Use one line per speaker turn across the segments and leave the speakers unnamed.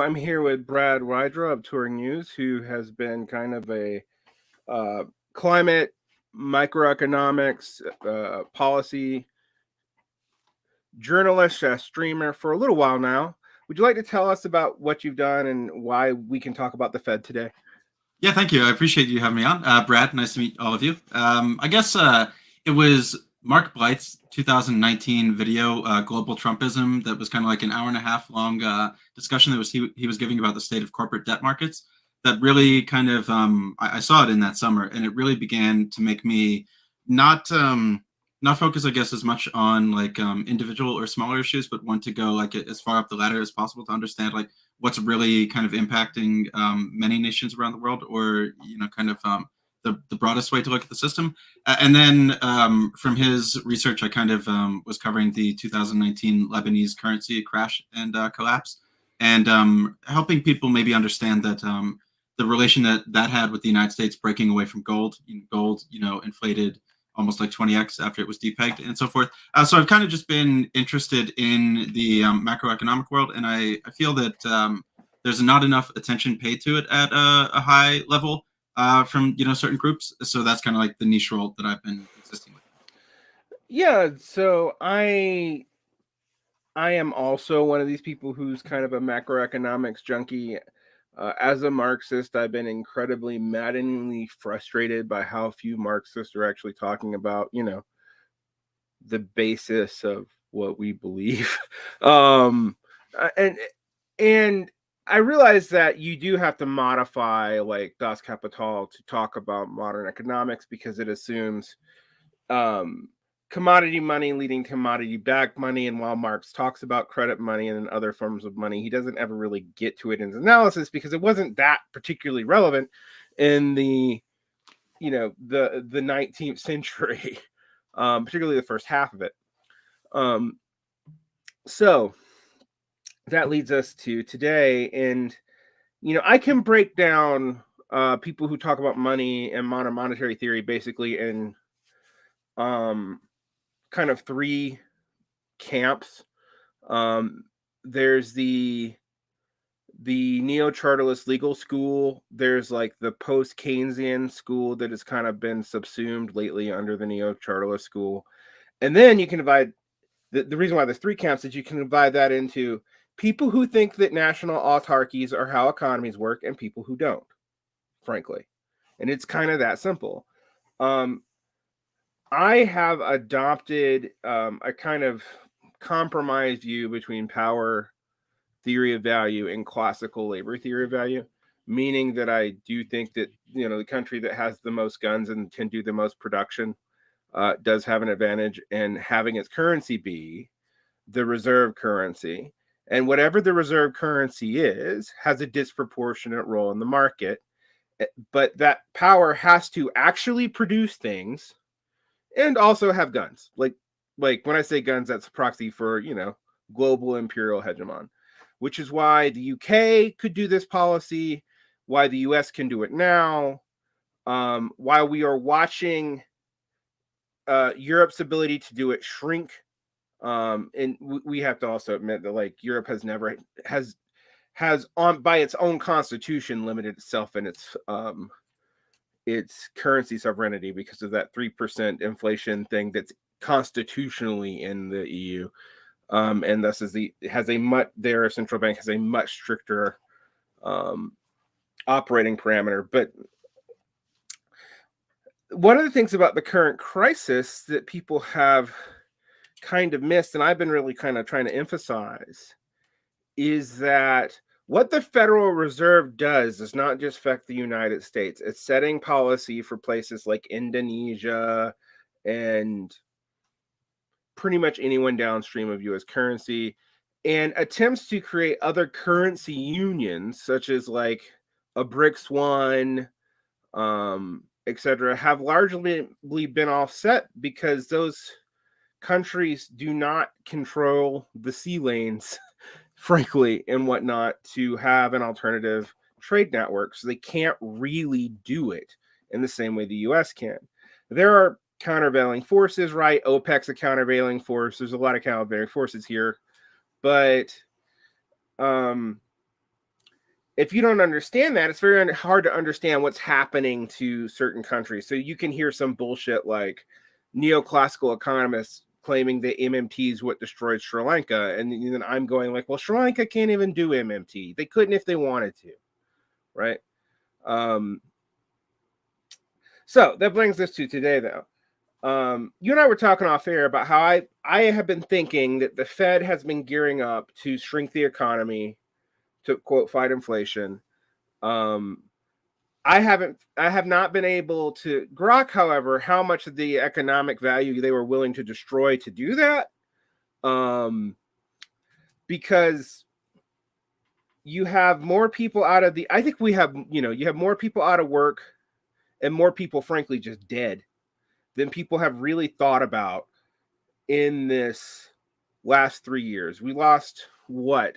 I'm here with Brad Wydra of Touring News, who has been kind of a climate, microeconomics, policy journalist, streamer for a little while now. Would you like to tell us about what you've done and why we can talk about the Fed today?
Yeah, thank you. I appreciate you having me on. Brad, nice to meet all of you. I guess it was Mark Blythe's 2019 video, Global Trumpism, that was kind of like an hour and a half long discussion that he was giving about the state of corporate debt markets. That really kind of, I saw it in that summer, and it really began to make me not not focus, I guess, as much on like individual or smaller issues, but want to go like as far up the ladder as possible to understand like what's really kind of impacting many nations around the world, or kind of the broadest way to look at the system. And then from his research, I kind of was covering the 2019 Lebanese currency crash and collapse, and helping people maybe understand that the relation that had with the United States breaking away from gold. Gold, inflated almost like 20x after it was depegged and so forth. So I've kind of just been interested in the macroeconomic world, and I feel that there's not enough attention paid to it at a high level from certain groups. So that's kind of like the niche role that I've been existing with.
Yeah, so I am also one of these people who's kind of a macroeconomics junkie. As a Marxist, I've been incredibly maddeningly frustrated by how few Marxists are actually talking about, the basis of what we believe. And I realize that you do have to modify like Das Kapital to talk about modern economics because it assumes commodity money leading to commodity-backed money, and while Marx talks about credit money and other forms of money, he doesn't ever really get to it in his analysis because it wasn't that particularly relevant in the 19th century, particularly the first half of it. So that leads us to today, and I can break down people who talk about money and modern monetary theory basically in kind of three camps. There's the neo-chartalist legal school. There's like the post-Keynesian school that has kind of been subsumed lately under the neo-chartalist school. And then you can divide the reason why there's three camps is you can divide that into people who think that national autarkies are how economies work and people who don't, frankly. And it's kind of that simple. I have adopted a kind of compromised view between power theory of value and classical labor theory of value, meaning that I do think that the country that has the most guns and can do the most production does have an advantage in having its currency be the reserve currency, and whatever the reserve currency is has a disproportionate role in the market, but that power has to actually produce things and also have guns. Like when I say guns, that's a proxy for, global imperial hegemon, which is why the UK could do this policy, why the US can do it now, why we are watching Europe's ability to do it shrink. And we have to also admit that like Europe has on by its own constitution limited itself in its currency sovereignty because of that 3% inflation thing that's constitutionally in the EU, and thus their central bank has a much stricter operating parameter. But one of the things about the current crisis that people have kind of missed, and I've been really kind of trying to emphasize, is that what the Federal Reserve does not just affect the United States. It's setting policy for places like Indonesia and pretty much anyone downstream of U.S. currency, and attempts to create other currency unions, such as like a BRICS Swan, etc., have largely been offset because those countries do not control the sea lanes frankly, and whatnot, to have an alternative trade network. So they can't really do it in the same way the US can. There are countervailing forces, right? OPEC's a countervailing force. There's a lot of countervailing forces here. But if you don't understand that, it's very hard to understand what's happening to certain countries. So you can hear some bullshit like neoclassical economists claiming that MMT is what destroyed Sri Lanka. And then I'm going like, well, Sri Lanka can't even do MMT. They couldn't if they wanted to, right? So that brings us to today, though. You and I were talking off air about how I have been thinking that the Fed has been gearing up to shrink the economy to, quote, fight inflation. I have not been able to grok, however, how much of the economic value they were willing to destroy to do that. Because you have more people out of the, I think we have, you have more people out of work and more people, frankly, just dead than people have really thought about in this last 3 years. We lost, what,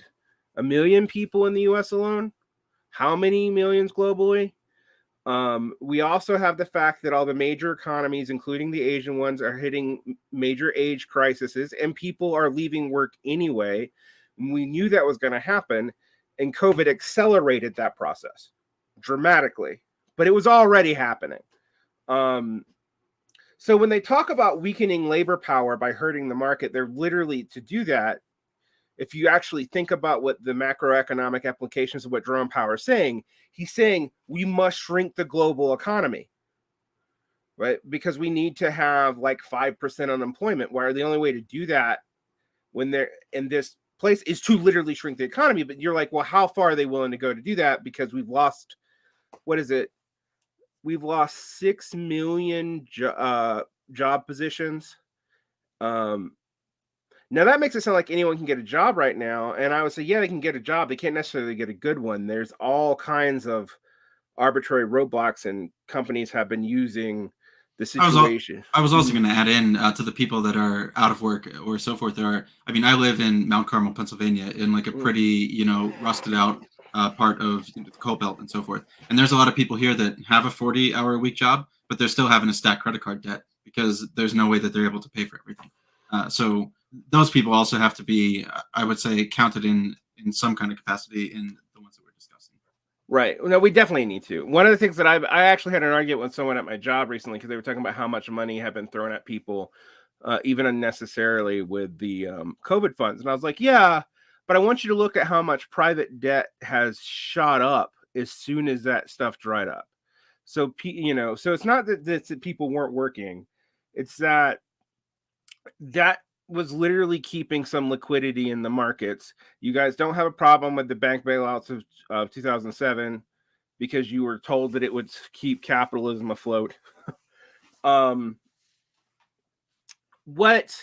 1 million people in the US alone? How many millions globally? We also have the fact that all the major economies, including the Asian ones, are hitting major age crises, and people are leaving work anyway. We knew that was going to happen, and COVID accelerated that process dramatically, but it was already happening. So when they talk about weakening labor power by hurting the market, they're literally, to do that, if you actually think about what the macroeconomic applications of what Jerome Powell is saying, he's saying we must shrink the global economy, right? Because we need to have like 5% unemployment, where the only way to do that when they're in this place is to literally shrink the economy. But you're like, well, how far are they willing to go to do that? Because we've lost, what is it? We've lost 6 million job positions. Now that makes it sound like anyone can get a job right now. And I would say, yeah, they can get a job. They can't necessarily get a good one. There's all kinds of arbitrary roadblocks, and companies have been using the situation.
I was also going to add in to the people that are out of work or so forth. I mean, I live in Mount Carmel, Pennsylvania, in like a pretty, rusted out part of the coal belt and so forth. And there's a lot of people here that have a 40-hour-a-week job, but they're still having to stack credit card debt because there's no way that they're able to pay for everything. So those people also have to be, I would say, counted in some kind of capacity in the ones that we're discussing.
Right. No, we definitely need to. One of the things that I actually had an argument with someone at my job recently because they were talking about how much money had been thrown at people, even unnecessarily with the COVID funds. And I was like, yeah, but I want you to look at how much private debt has shot up as soon as that stuff dried up. So, so it's not that people weren't working. It's that was literally keeping some liquidity in the markets. You guys don't have a problem with the bank bailouts of 2007 because you were told that it would keep capitalism afloat. What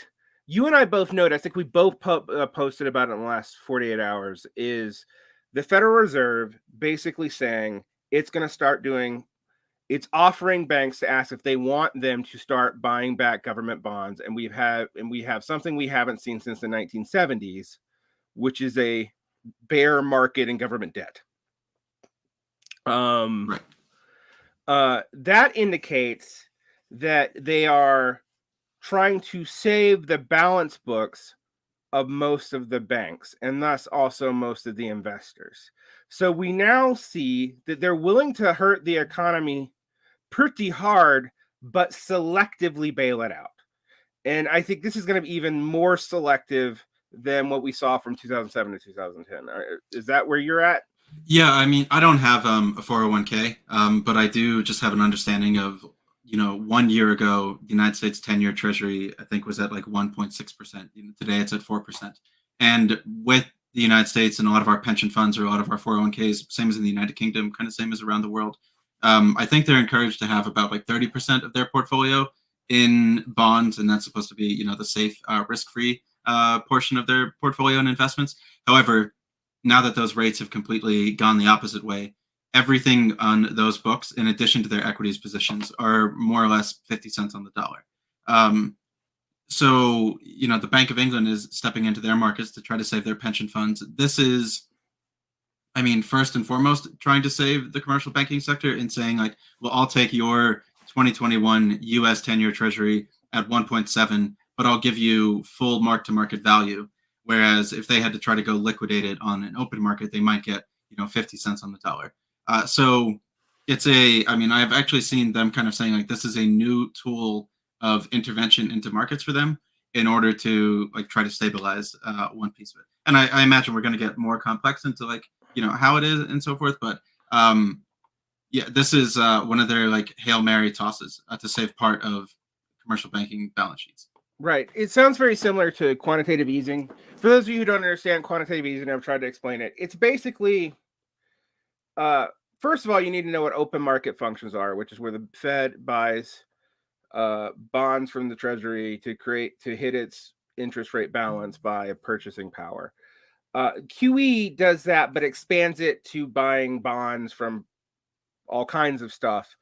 you and I both noted, I think we both posted about it in the last 48 hours, is the Federal Reserve basically saying it's going to start doing, it's offering banks to ask if they want them to start buying back government bonds. And we have something we haven't seen since the 1970s, which is a bear market in government debt.
Right.
That indicates that they are trying to save the balance books of most of the banks and thus also most of the investors. So we now see that they're willing to hurt the economy pretty hard, but selectively bail it out. And I think this is going to be even more selective than what we saw from 2007 to 2010. Is that where you're at?
Yeah, I mean, I don't have a 401k, but I do just have an understanding of, 1 year ago, the United States 10-year Treasury, I think, was at like 1.6%. Today it's at 4%. And with the United States and a lot of our pension funds or a lot of our 401ks, same as in the United Kingdom, kind of same as around the world, I think they're encouraged to have about like 30% of their portfolio in bonds, and that's supposed to be, the safe, risk-free portion of their portfolio and investments. However, now that those rates have completely gone the opposite way, everything on those books, in addition to their equities positions, are more or less 50 cents on the dollar. So, the Bank of England is stepping into their markets to try to save their pension funds. This is, I mean, first and foremost, trying to save the commercial banking sector and saying like, well, I'll take your 2021 US 10-year Treasury at 1.7, but I'll give you full mark-to-market value. Whereas if they had to try to go liquidate it on an open market, they might get, 50 cents on the dollar. So I mean, I've actually seen them kind of saying like this is a new tool of intervention into markets for them in order to like try to stabilize one piece of it. And I imagine we're going to get more complex into like how it is and so forth. But yeah, this is one of their like Hail Mary tosses to save part of commercial banking balance sheets.
Right. It sounds very similar to quantitative easing. For those of you who don't understand quantitative easing, I've tried to explain it. It's basically, first of all, you need to know what open market functions are, which is where the Fed buys bonds from the Treasury to hit its interest rate balance by purchasing power. QE does that, but expands it to buying bonds from all kinds of stuff.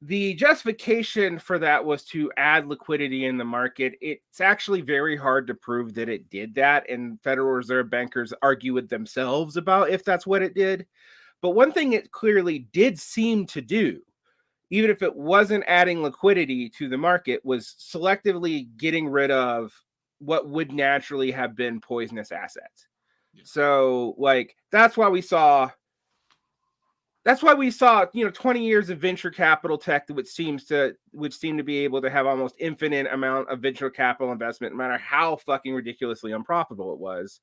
The justification for that was to add liquidity in the market. It's actually very hard to prove that it did that, and Federal Reserve bankers argue with themselves about if that's what it did. But one thing it clearly did seem to do, even if it wasn't adding liquidity to the market, was selectively getting rid of what would naturally have been poisonous assets. Yeah. So, like, that's why we saw 20 years of venture capital tech which seem to be able to have almost infinite amount of venture capital investment, no matter how fucking ridiculously unprofitable it was.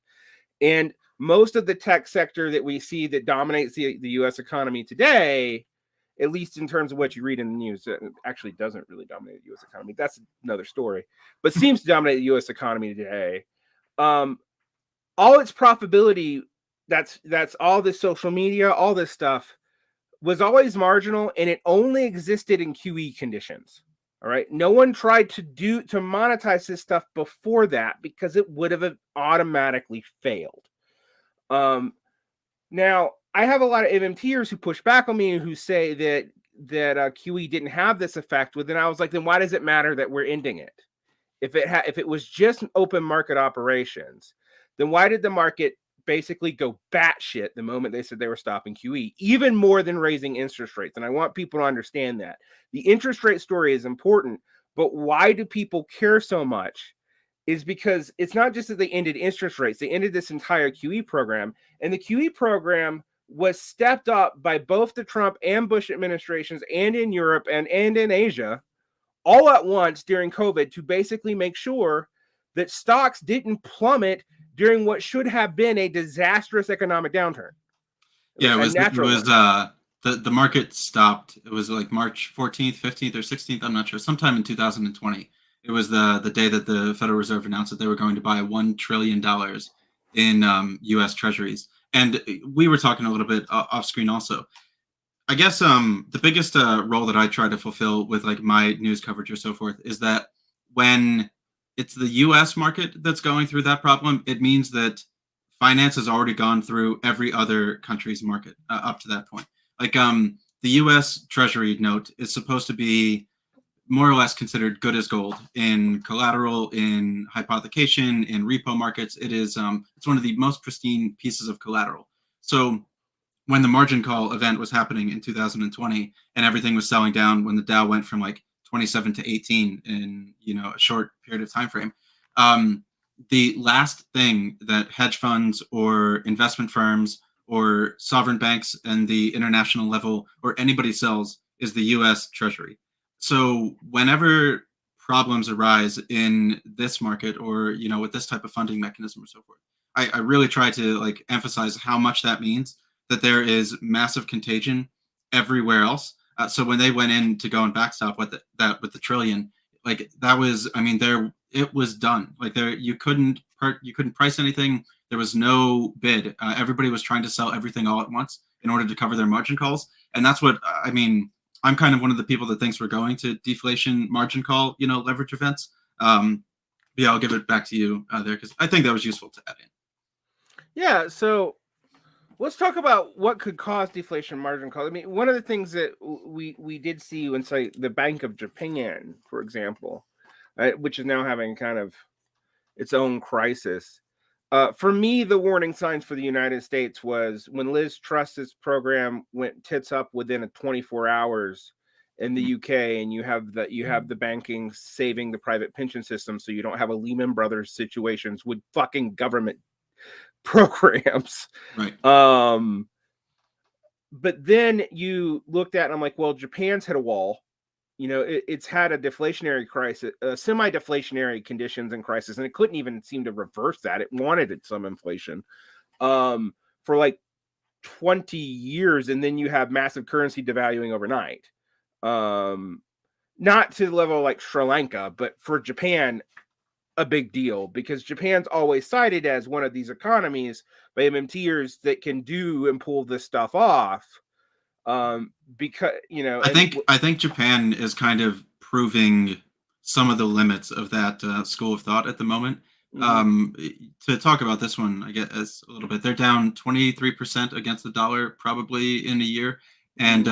And most of the tech sector that we see that dominates the US economy today, at least in terms of what you read in the news, it actually doesn't really dominate the US economy. That's another story, but seems to dominate the US economy today. All its profitability, that's all this social media, all this stuff, was always marginal, and it only existed in QE conditions. All right. No one tried to monetize this stuff before that because it would have automatically failed. Now, I have a lot of MMTers who push back on me who say that QE didn't have this effect. Well, then I was like, then why does it matter that we're ending it? If it was just open market operations, then why did the market basically go batshit the moment they said they were stopping QE, even more than raising interest rates? And I want people to understand that the interest rate story is important, but why do people care so much is because it's not just that they ended interest rates, they ended this entire QE program, and the QE program was stepped up by both the Trump and Bush administrations and in Europe and in Asia all at once during COVID to basically make sure that stocks didn't plummet during what should have been a disastrous economic downturn.
Yeah, the market stopped. It was like March 14th, 15th, or 16th. I'm not sure. Sometime in 2020. It was the day that the Federal Reserve announced that they were going to buy $1 trillion in U.S. Treasuries. And we were talking a little bit off screen also. I guess the biggest role that I try to fulfill with like my news coverage or so forth is that when it's the U.S. market that's going through that problem, it means that finance has already gone through every other country's market up to that point. Like the U.S. Treasury note is supposed to be more or less considered good as gold in collateral, in hypothecation, in repo markets. It's one of the most pristine pieces of collateral. So when the margin call event was happening in 2020 and everything was selling down when the Dow went from like 27 to 18 in a short period of time frame, the last thing that hedge funds or investment firms or sovereign banks and the international level or anybody sells is the U.S. Treasury. So whenever problems arise in this market or with this type of funding mechanism or so forth, I really try to like emphasize how much that means, that there is massive contagion everywhere else. So when they went in to go and backstop with the trillion, like that was, I mean, it was done. Like you couldn't price anything. There was no bid. Everybody was trying to sell everything all at once in order to cover their margin calls, and that's what I mean. I'm kind of one of the people that thinks we're going to deflation margin call, leverage events. Yeah, I'll give it back to you there because I think that was useful to add in.
Yeah, so let's talk about what could cause deflation margin call. I mean, one of the things that we did see in, say, the Bank of Japan, for example, which is now having kind of its own crisis. For me, the warning signs for the United States was when Liz Truss's program went tits up within 24 hours in the UK, and you have the banking saving the private pension system, so you don't have a Lehman Brothers situations with fucking government programs.
Right.
But then you looked at, and I'm like, well, Japan's hit a wall. It's had a deflationary crisis, semi-deflationary conditions and crisis, and it couldn't even seem to reverse that. It wanted some inflation for like 20 years, and then you have massive currency devaluing overnight. Not to the level like Sri Lanka, but for Japan, a big deal, because Japan's always cited as one of these economies by MMTers that can do and pull this stuff off. Because
I think Japan is kind of proving some of the limits of that school of thought at the moment. To talk about this one, I guess a little bit, they're down 23% against the dollar probably in a year, and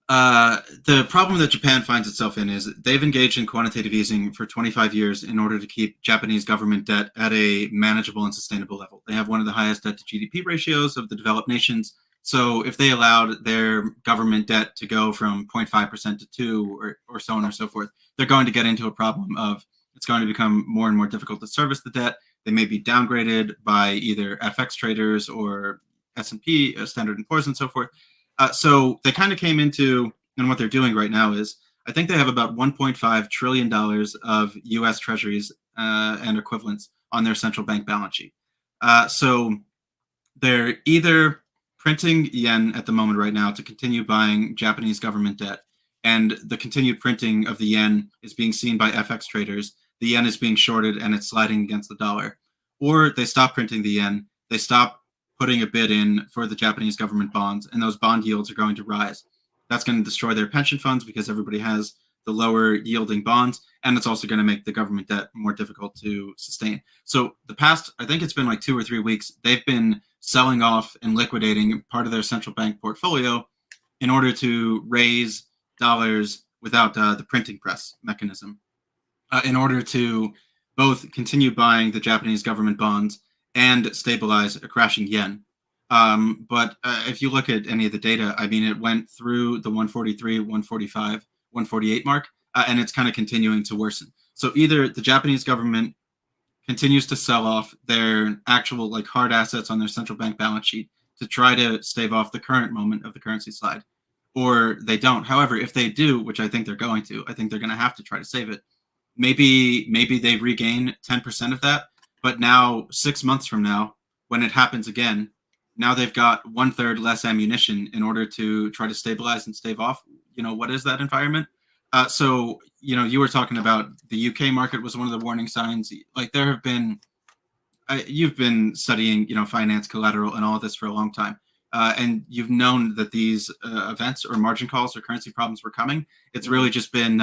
the problem that Japan finds itself in is they've engaged in quantitative easing for 25 years in order to keep Japanese government debt at a manageable and sustainable level. They have one of the highest debt to GDP ratios of the developed nations. So if they allowed their government debt to go from 0.5% to 2 or so on and so forth, they're going to get into a problem of it's going to become more and more difficult to service the debt. They may be downgraded by either FX traders or S&P, Standard & Poor's, and so forth. So they kind of came into, and what they're doing right now is, I think they have about $1.5 trillion of U.S. treasuries and equivalents on their central bank balance sheet. So they're either printing yen at the moment right now to continue buying Japanese government debt, and the continued printing of the yen is being seen by FX traders. The yen is being shorted and it's sliding against the dollar. Or they stop printing the yen, they stop putting a bid in for the Japanese government bonds, and those bond yields are going to rise. That's going to destroy their pension funds because everybody has the lower yielding bonds, and it's also going to make the government debt more difficult to sustain. So the past, I think it's been like 2 or 3 weeks, they've been selling off and liquidating part of their central bank portfolio in order to raise dollars without the printing press mechanism, in order to both continue buying the Japanese government bonds and stabilize a crashing yen. But if you look at any of the data, I mean, it went through the 143, 145, 148 mark, and it's kind of continuing to worsen. So either the Japanese government continues to sell off their actual like hard assets on their central bank balance sheet to try to stave off the current moment of the currency slide, or they don't. However, if they do, which I think they're going to, I think they're going to have to try to save it. Maybe they regain 10% of that, but now 6 months from now, when it happens again, now they've got 1/3 less ammunition in order to try to stabilize and stave off. What is that environment? So you were talking about the UK market was one of the warning signs. Like there have been, you've been studying finance, collateral, and all of this for a long time. And you've known that these events or margin calls or currency problems were coming. It's really just been,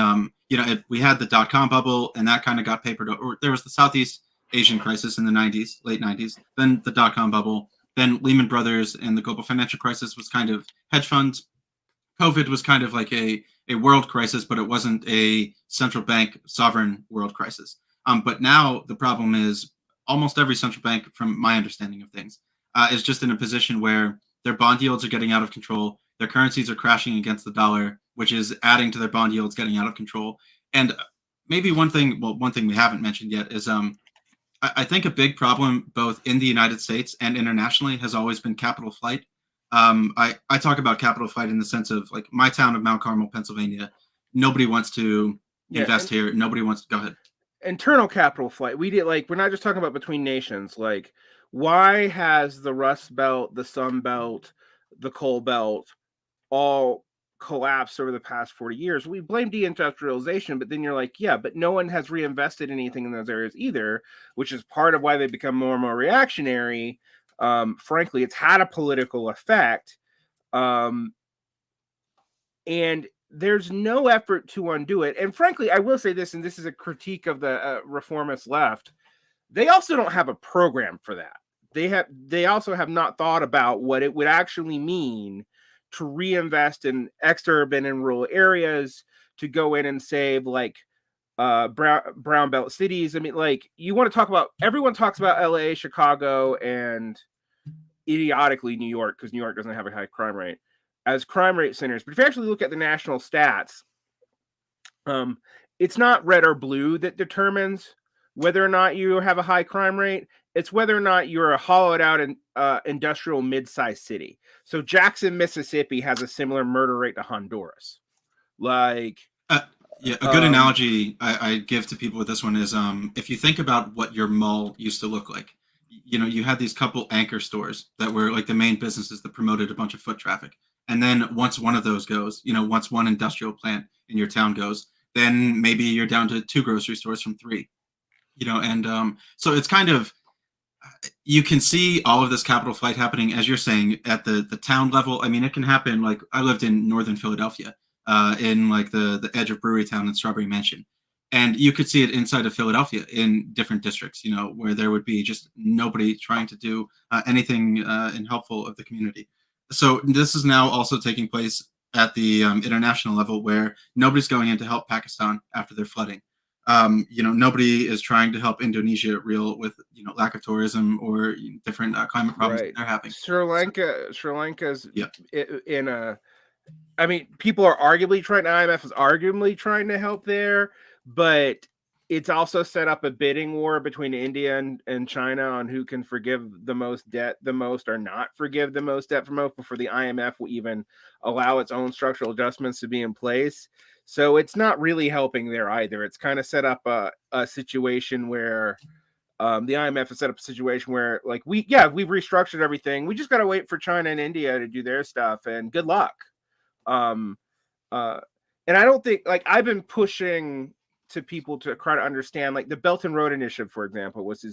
we had the dot-com bubble, and that kind of got papered over. There was the Southeast Asian crisis in the 90s, late 90s, then the dot-com bubble, then Lehman Brothers and the global financial crisis was kind of hedge funds. COVID was kind of like a world crisis, but it wasn't a central bank sovereign world crisis. But now the problem is almost every central bank, from my understanding of things, is just in a position where their bond yields are getting out of control. Their currencies are crashing against the dollar, which is adding to their bond yields getting out of control. And maybe one thing we haven't mentioned yet is I think a big problem both in the United States and internationally has always been capital flight. I talk about capital flight in the sense of like my town of Mount Carmel, Pennsylvania. Nobody wants to invest here. Nobody wants to go ahead.
Internal capital flight. We're not just talking about between nations. Like, why has the Rust Belt, the Sun Belt, the Coal Belt all collapsed over the past 40 years? We blame deindustrialization, but then you're like, yeah, but no one has reinvested anything in those areas either, which is part of why they become more and more reactionary. Frankly, it's had a political effect. And there's no effort to undo it. And frankly, I will say this, and this is a critique of the reformist left. They also don't have a program for that. They also have not thought about what it would actually mean to reinvest in exurban and rural areas, to go in and save like brown belt cities. I mean, like, you want to talk about, everyone talks about LA, Chicago, and idiotically New York, because New York doesn't have a high crime rate, as crime rate centers. But if you actually look at the national stats, it's not red or blue that determines whether or not you have a high crime rate. It's whether or not you're a hollowed out industrial mid-sized city. So Jackson, Mississippi has a similar murder rate to Honduras. Like,
yeah, a good analogy I give to people with this one is if you think about what your mall used to look like, you had these couple anchor stores that were like the main businesses that promoted a bunch of foot traffic. And then once one of those goes, once one industrial plant in your town goes, then maybe you're down to 2 grocery stores from 3. And so it's kind of, you can see all of this capital flight happening, as you're saying, at the town level. I mean, it can happen. Like, I lived in northern Philadelphia, in like the edge of Brewery Town and Strawberry Mansion, and you could see it inside of Philadelphia in different districts. Where there would be just nobody trying to do anything in helpful of the community. So this is now also taking place at the international level, where nobody's going in to help Pakistan after their flooding. Nobody is trying to help Indonesia real with lack of tourism or different climate problems they're having.
Sri Lanka's in a. I mean, people are arguably trying. IMF is arguably trying to help there, but it's also set up a bidding war between India and China on who can forgive the most debt the most or not forgive the most debt for most before the IMF will even allow its own structural adjustments to be in place. So it's not really helping there either. It's kind of set up a situation where the IMF has set up a situation where, like, we've restructured everything. We just got to wait for China and India to do their stuff, and good luck. And I don't think, like, I've been pushing to people to try to understand, like, the Belt and Road Initiative, for example, was the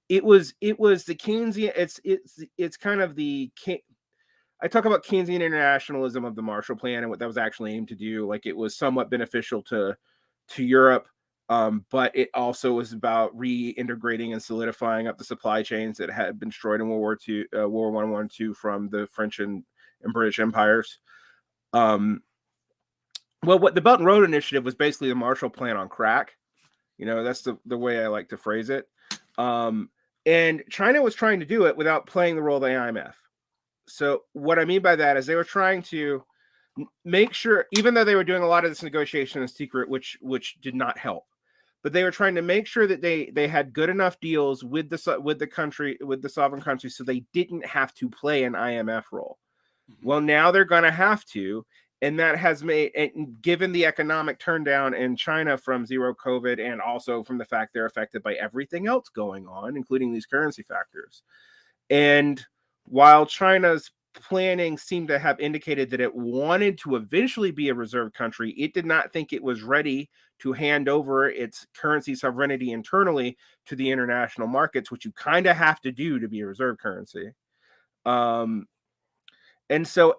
Keynesian. It's kind of the I talk about Keynesian internationalism of the Marshall Plan and what that was actually aimed to do. Like, it was somewhat beneficial to Europe, but it also was about reintegrating and solidifying up the supply chains that had been destroyed in World War II, World War I, World II from the French and British empires. Well, what the Belt and Road Initiative was basically the Marshall Plan on crack. That's the way I like to phrase it. And China was trying to do it without playing the role of the IMF. So what I mean by that is they were trying to make sure, even though they were doing a lot of this negotiation in secret, which did not help, but they were trying to make sure that they had good enough deals with the sovereign country, so they didn't have to play an IMF role. Mm-hmm. Well, now they're going to have to, and that has given the economic turndown in China from zero COVID, and also from the fact they're affected by everything else going on, including these currency factors. And while China's planning seemed to have indicated that it wanted to eventually be a reserve country, it did not think it was ready to hand over its currency sovereignty internally to the international markets, which you kind of have to do to be a reserve currency. And so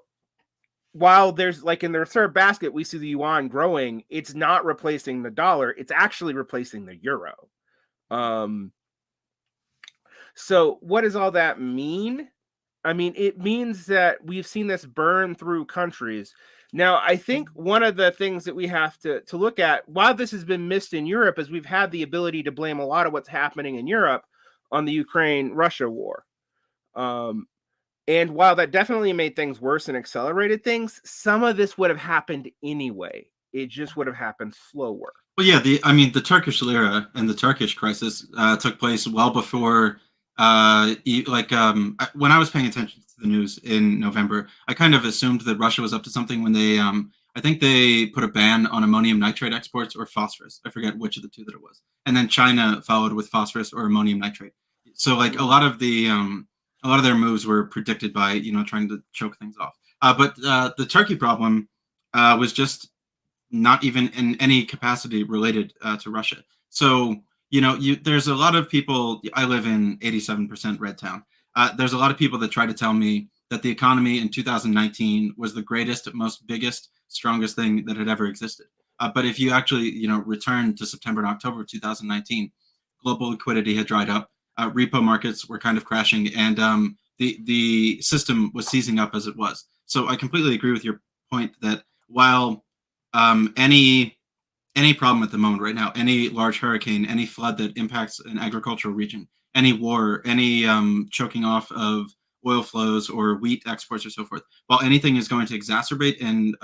while there's, like, in the reserve basket, we see the yuan growing, it's not replacing the dollar. It's actually replacing the euro. So what does all that mean? I mean, it means that we've seen this burn through countries. Now, I think one of the things that we have to look at, while this has been missed in Europe, is we've had the ability to blame a lot of what's happening in Europe on the Ukraine-Russia war. And while that definitely made things worse and accelerated things, some of this would have happened anyway. It just would have happened slower.
Well, yeah, the Turkish lira and the Turkish crisis took place well before. When I was paying attention to the news in November, I kind of assumed that Russia was up to something when they, I think they put a ban on ammonium nitrate exports or phosphorus. I forget which of the two that it was. And then China followed with phosphorus or ammonium nitrate. So, like, a lot of their moves were predicted by, trying to choke things off. But the Turkey problem was just not even in any capacity related to Russia. So, there's a lot of people. I live in 87% red town. There's a lot of people that try to tell me that the economy in 2019 was the greatest, biggest, strongest thing that had ever existed. But if you actually, return to September and October of 2019, global liquidity had dried up. Repo markets were kind of crashing, and the system was seizing up as it was. So I completely agree with your point that while any problem at the moment right now, any large hurricane, any flood that impacts an agricultural region, any war, any choking off of oil flows or wheat exports or so forth, while anything is going to exacerbate and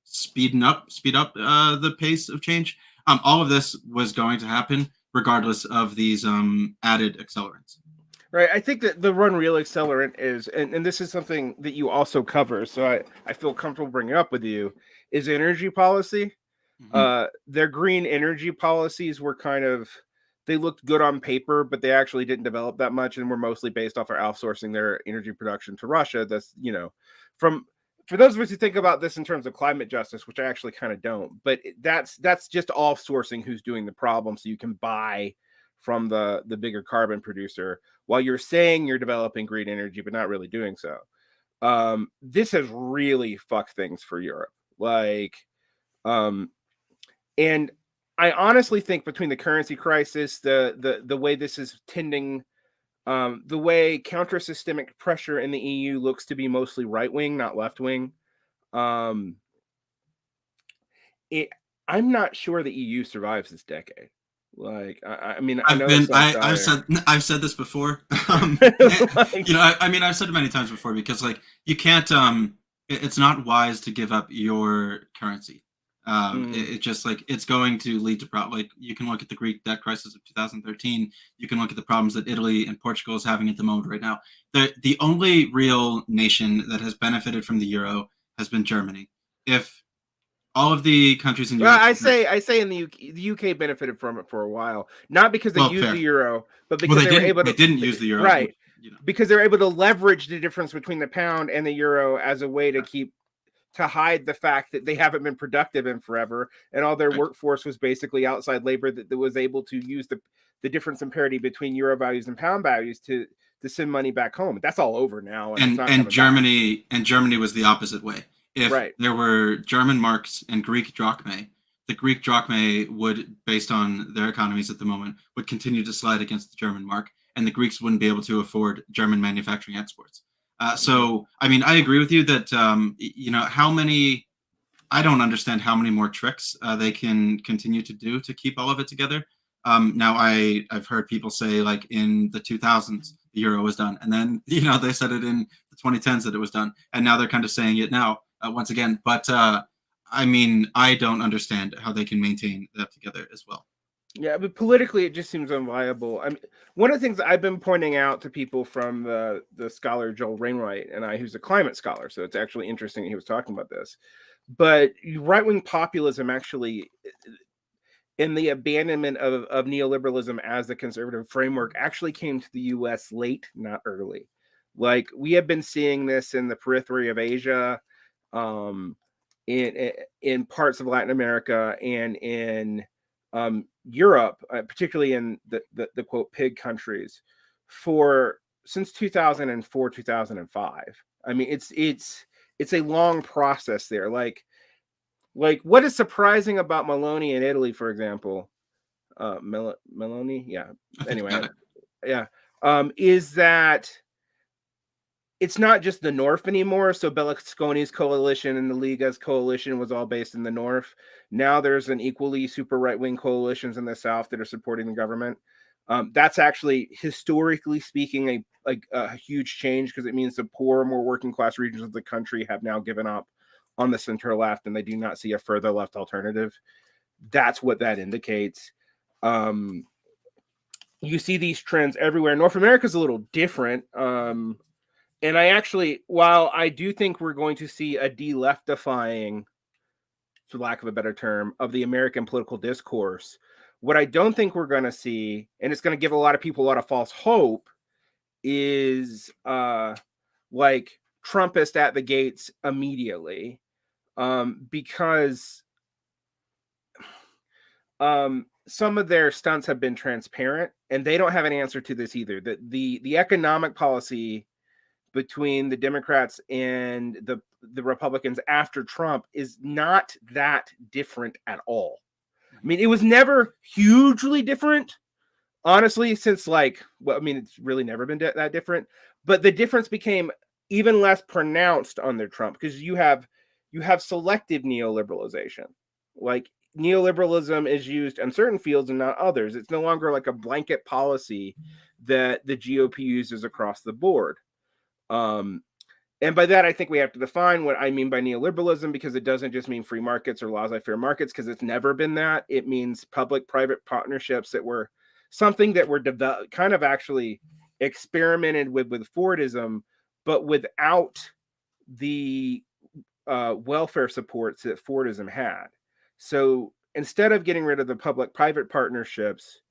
speed up the pace of change, all of this was going to happen regardless of these added accelerants.
Right. I think that the run real accelerant is, and this is something that you also cover, so I feel comfortable bringing up with you, is energy policy. Their green energy policies were they looked good on paper, but they actually didn't develop that much, and were mostly based off of outsourcing their energy production to Russia. That's, for those of us who think about this in terms of climate justice, which I actually kind of don't, but that's just offsourcing who's doing the problem, so you can buy from the bigger carbon producer while you're saying you're developing green energy, but not really doing so. This has really fucked things for Europe. And I honestly think between the currency crisis, the way this is tending, the way counter-systemic pressure in the EU looks to be mostly right-wing, not left-wing. I'm not sure the EU survives this decade.
I've said this before. I've said it many times before, because you can't. It's not wise to give up your currency. It just it's going to lead to you can look at the Greek debt crisis of 2013. You can look at the problems that Italy and Portugal is having at the moment right now. The only real nation that has benefited from the euro has been Germany. If all of the countries in Europe.
I say in the UK benefited from it for a while, not because they used the euro, but because
they didn't use the euro,
right? Because they're able to leverage the difference between the pound and the euro as a way to hide the fact that they haven't been productive in forever, and all their workforce was basically outside labor that was able to use the difference in parity between euro values and pound values to send money back home. That's all over now,
and Germany was the opposite way. If there were German marks and Greek drachmae, the Greek drachmae would, based on their economies at the moment, would continue to slide against the German mark, and the Greeks wouldn't be able to afford German manufacturing exports. So, I agree with you that, I don't understand how many more tricks they can continue to do to keep all of it together. Now, I've heard people say, in the 2000s, the euro was done. And then, they said it in the 2010s that it was done. And now they're kind of saying it now once again. But, I don't understand how they can maintain that together as well.
Yeah, but politically, it just seems unviable. One of the things that I've been pointing out to people from the scholar Joel Wainwright and who's a climate scholar, so it's actually interesting he was talking about this. But right-wing populism actually, in the abandonment of neoliberalism as the conservative framework, actually came to the U.S. late, not early. We have been seeing this in the periphery of Asia, in parts of Latin America, and in Europe, particularly in the quote pig countries, since 2004, 2005. It's a long process there. What is surprising about Meloni in Italy, for example, Meloni, yeah. Anyway, yeah, is that it's not just the North anymore. So Berlusconi's coalition and the Liga's coalition was all based in the North. Now there's an equally super right-wing coalitions in the South that are supporting the government. That's actually, historically speaking, a huge change, because it means the poorer, more working class regions of the country have now given up on the center left, and they do not see a further left alternative. That's what that indicates. You see these trends everywhere. North America is a little different. And while I do think we're going to see a de-leftifying, for lack of a better term, of the American political discourse, what I don't think we're going to see, and it's going to give a lot of people a lot of false hope, is Trumpist at the gates immediately, because some of their stunts have been transparent, and they don't have an answer to this either. The economic policy between the Democrats and the Republicans after Trump is not that different at all. It was never hugely different, honestly, since it's really never been that different. But the difference became even less pronounced under Trump, because you have selective neoliberalization. Neoliberalism is used in certain fields and not others. It's no longer a blanket policy that the GOP uses across the board. And by that, I think we have to define what I mean by neoliberalism, because it doesn't just mean free markets or laissez-faire markets, because it's never been that. It means public-private partnerships that were something that were kind of actually experimented with Fordism, but without the welfare supports that Fordism had. So instead of getting rid of the public-private partnerships,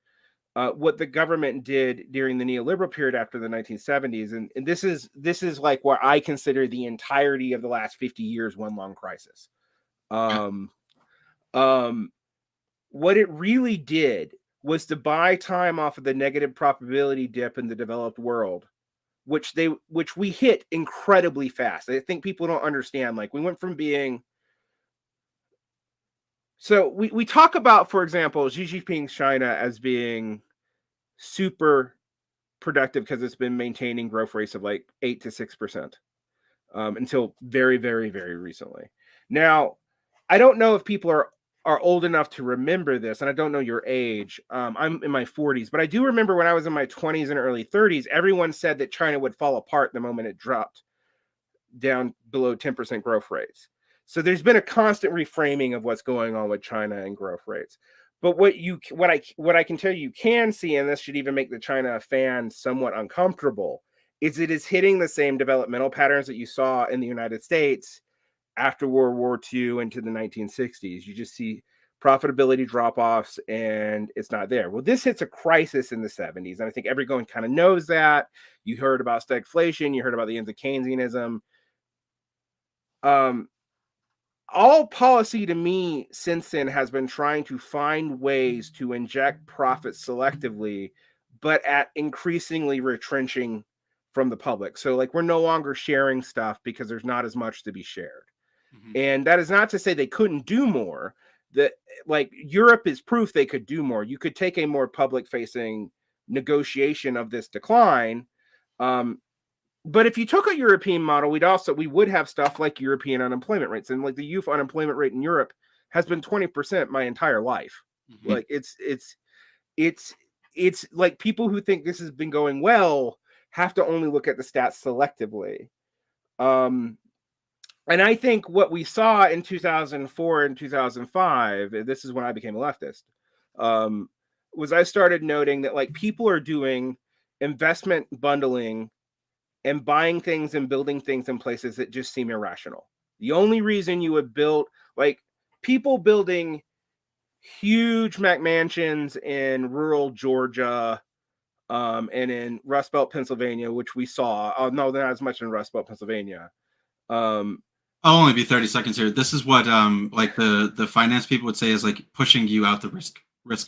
what the government did during the neoliberal period after the 1970s, and this is like where I consider the entirety of the last 50 years one long crisis. What it really did was to buy time off of the negative probability dip in the developed world, which we hit incredibly fast. I think people don't understand. Like, we went from being, so we talk about, for example, Xi Jinping's China as being super productive because it's been maintaining growth rates of like 8 to 6% until very, very, very recently. Now, I don't know if people are old enough to remember this, and I don't know your age. I'm in my 40s, but I do remember when I was in my 20s and early 30s, everyone said that China would fall apart the moment it dropped down below 10% growth rates. So there's been a constant reframing of what's going on with China and growth rates. But what I can tell you can see, and this should even make the China fan somewhat uncomfortable, is it is hitting the same developmental patterns that you saw in the United States after World War II into the 1960s. You just see profitability drop-offs, and it's not there. Well, this hits a crisis in the 70s, and I think everyone kind of knows that. You heard about stagflation, you heard about the ends of Keynesianism. All policy to me since then has been trying to find ways to inject profits selectively, but at increasingly retrenching from the public. So like, we're no longer sharing stuff because there's not as much to be shared. And that is not to say they couldn't do more. That, like, Europe is proof they could do more. You could take a more public facing negotiation of this decline. But if you took a European model, we would have stuff like European unemployment rates, and like the youth unemployment rate in Europe has been 20% my entire life. Like, it's like, people who think this has been going well have to only look at the stats selectively. And I think what we saw in 2004 and 2005, and this is when I became a leftist, was I started noting that, like, people are doing investment bundling and buying things and building things in places that just seem irrational. The only reason you would build, like, people building huge McMansions in rural Georgia and in Rust Belt, Pennsylvania, which we saw. Oh, no, not as much in Rust Belt, Pennsylvania.
I'll only be 30 seconds here. This is what like the finance people would say is like pushing you out the risk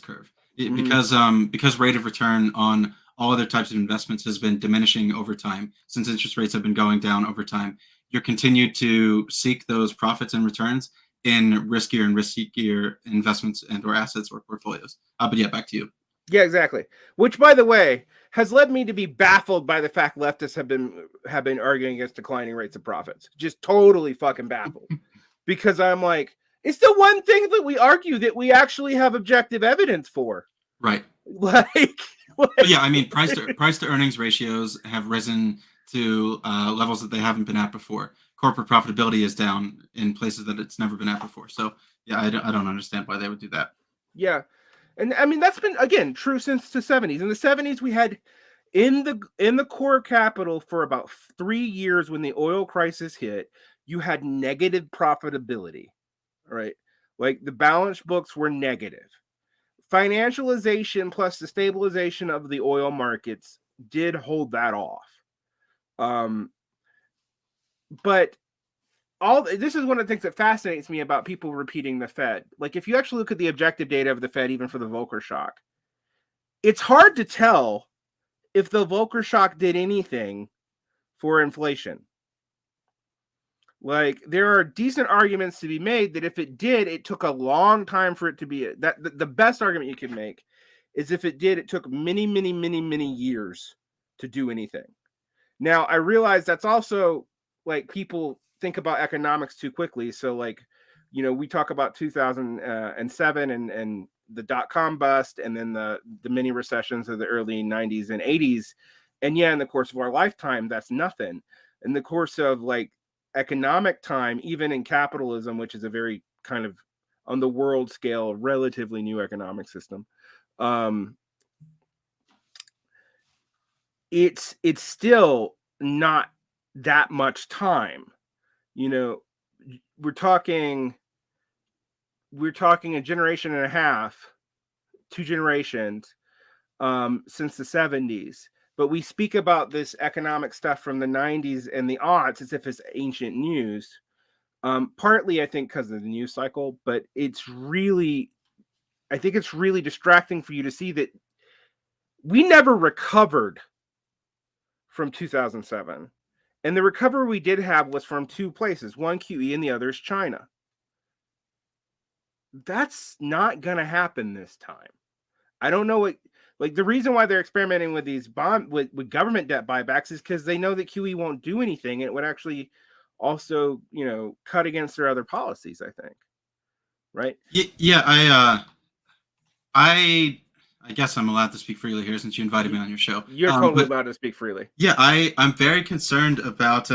curve. Because rate of return on all other types of investments has been diminishing over time since interest rates have been going down over time. You're continued to seek those profits and returns in riskier investments and or assets or portfolios. But yeah, back to you.
Yeah, exactly. Which, by the way, has led me to be baffled by the fact leftists have been arguing against declining rates of profits. Just totally fucking baffled. Because I'm like, it's the one thing that we argue that we actually have objective evidence for.
Right.
Like
yeah, I mean, price to earnings ratios have risen to levels that they haven't been at before. Corporate profitability is down in places that it's never been at before. So yeah, I don't understand why they would do that.
Yeah. And I mean, that's been, again, true since the 70s. In the 70s, we had in the core capital for about 3 years when the oil crisis hit, you had negative profitability, right? Like, the balance books were negative. Financialization plus the stabilization of the oil markets did hold that off. But this is one of the things that fascinates me about people repeating the Fed. Like, if you actually look at the objective data of the Fed, even for the Volcker shock, it's hard to tell if the Volcker shock did anything for inflation. Like, there are decent arguments to be made that if it did, it took a long time for it to be the best argument you can make is if it did, it took many, many, many, many years to do anything. Now, I realize that's also, like, people think about economics too quickly. So, like, you know, we talk about 2007 and the dot-com bust, and then the mini recessions of the early 90s and 80s. And yeah, in the course of our lifetime, that's nothing. In the course of, like, economic time, even in capitalism, which is a very kind of, on the world scale, relatively new economic system, it's still not that much time. You know, we're talking a generation and a half, 2 generations since the 70s. But we speak about this economic stuff from the 90s and the aughts as if it's ancient news. Partly, I think, because of the news cycle, but I think it's really distracting for you to see that we never recovered from 2007. And the recovery we did have was from 2 places, one QE and the other is China. That's not going to happen this time. I don't know what, like, the reason why they're experimenting with these with government debt buybacks is because they know that QE won't do anything. It would actually also, cut against their other policies, I think. Right?
Yeah, I guess I'm allowed to speak freely here since you invited me on your show.
You're totally allowed to speak freely.
Yeah, I'm very concerned about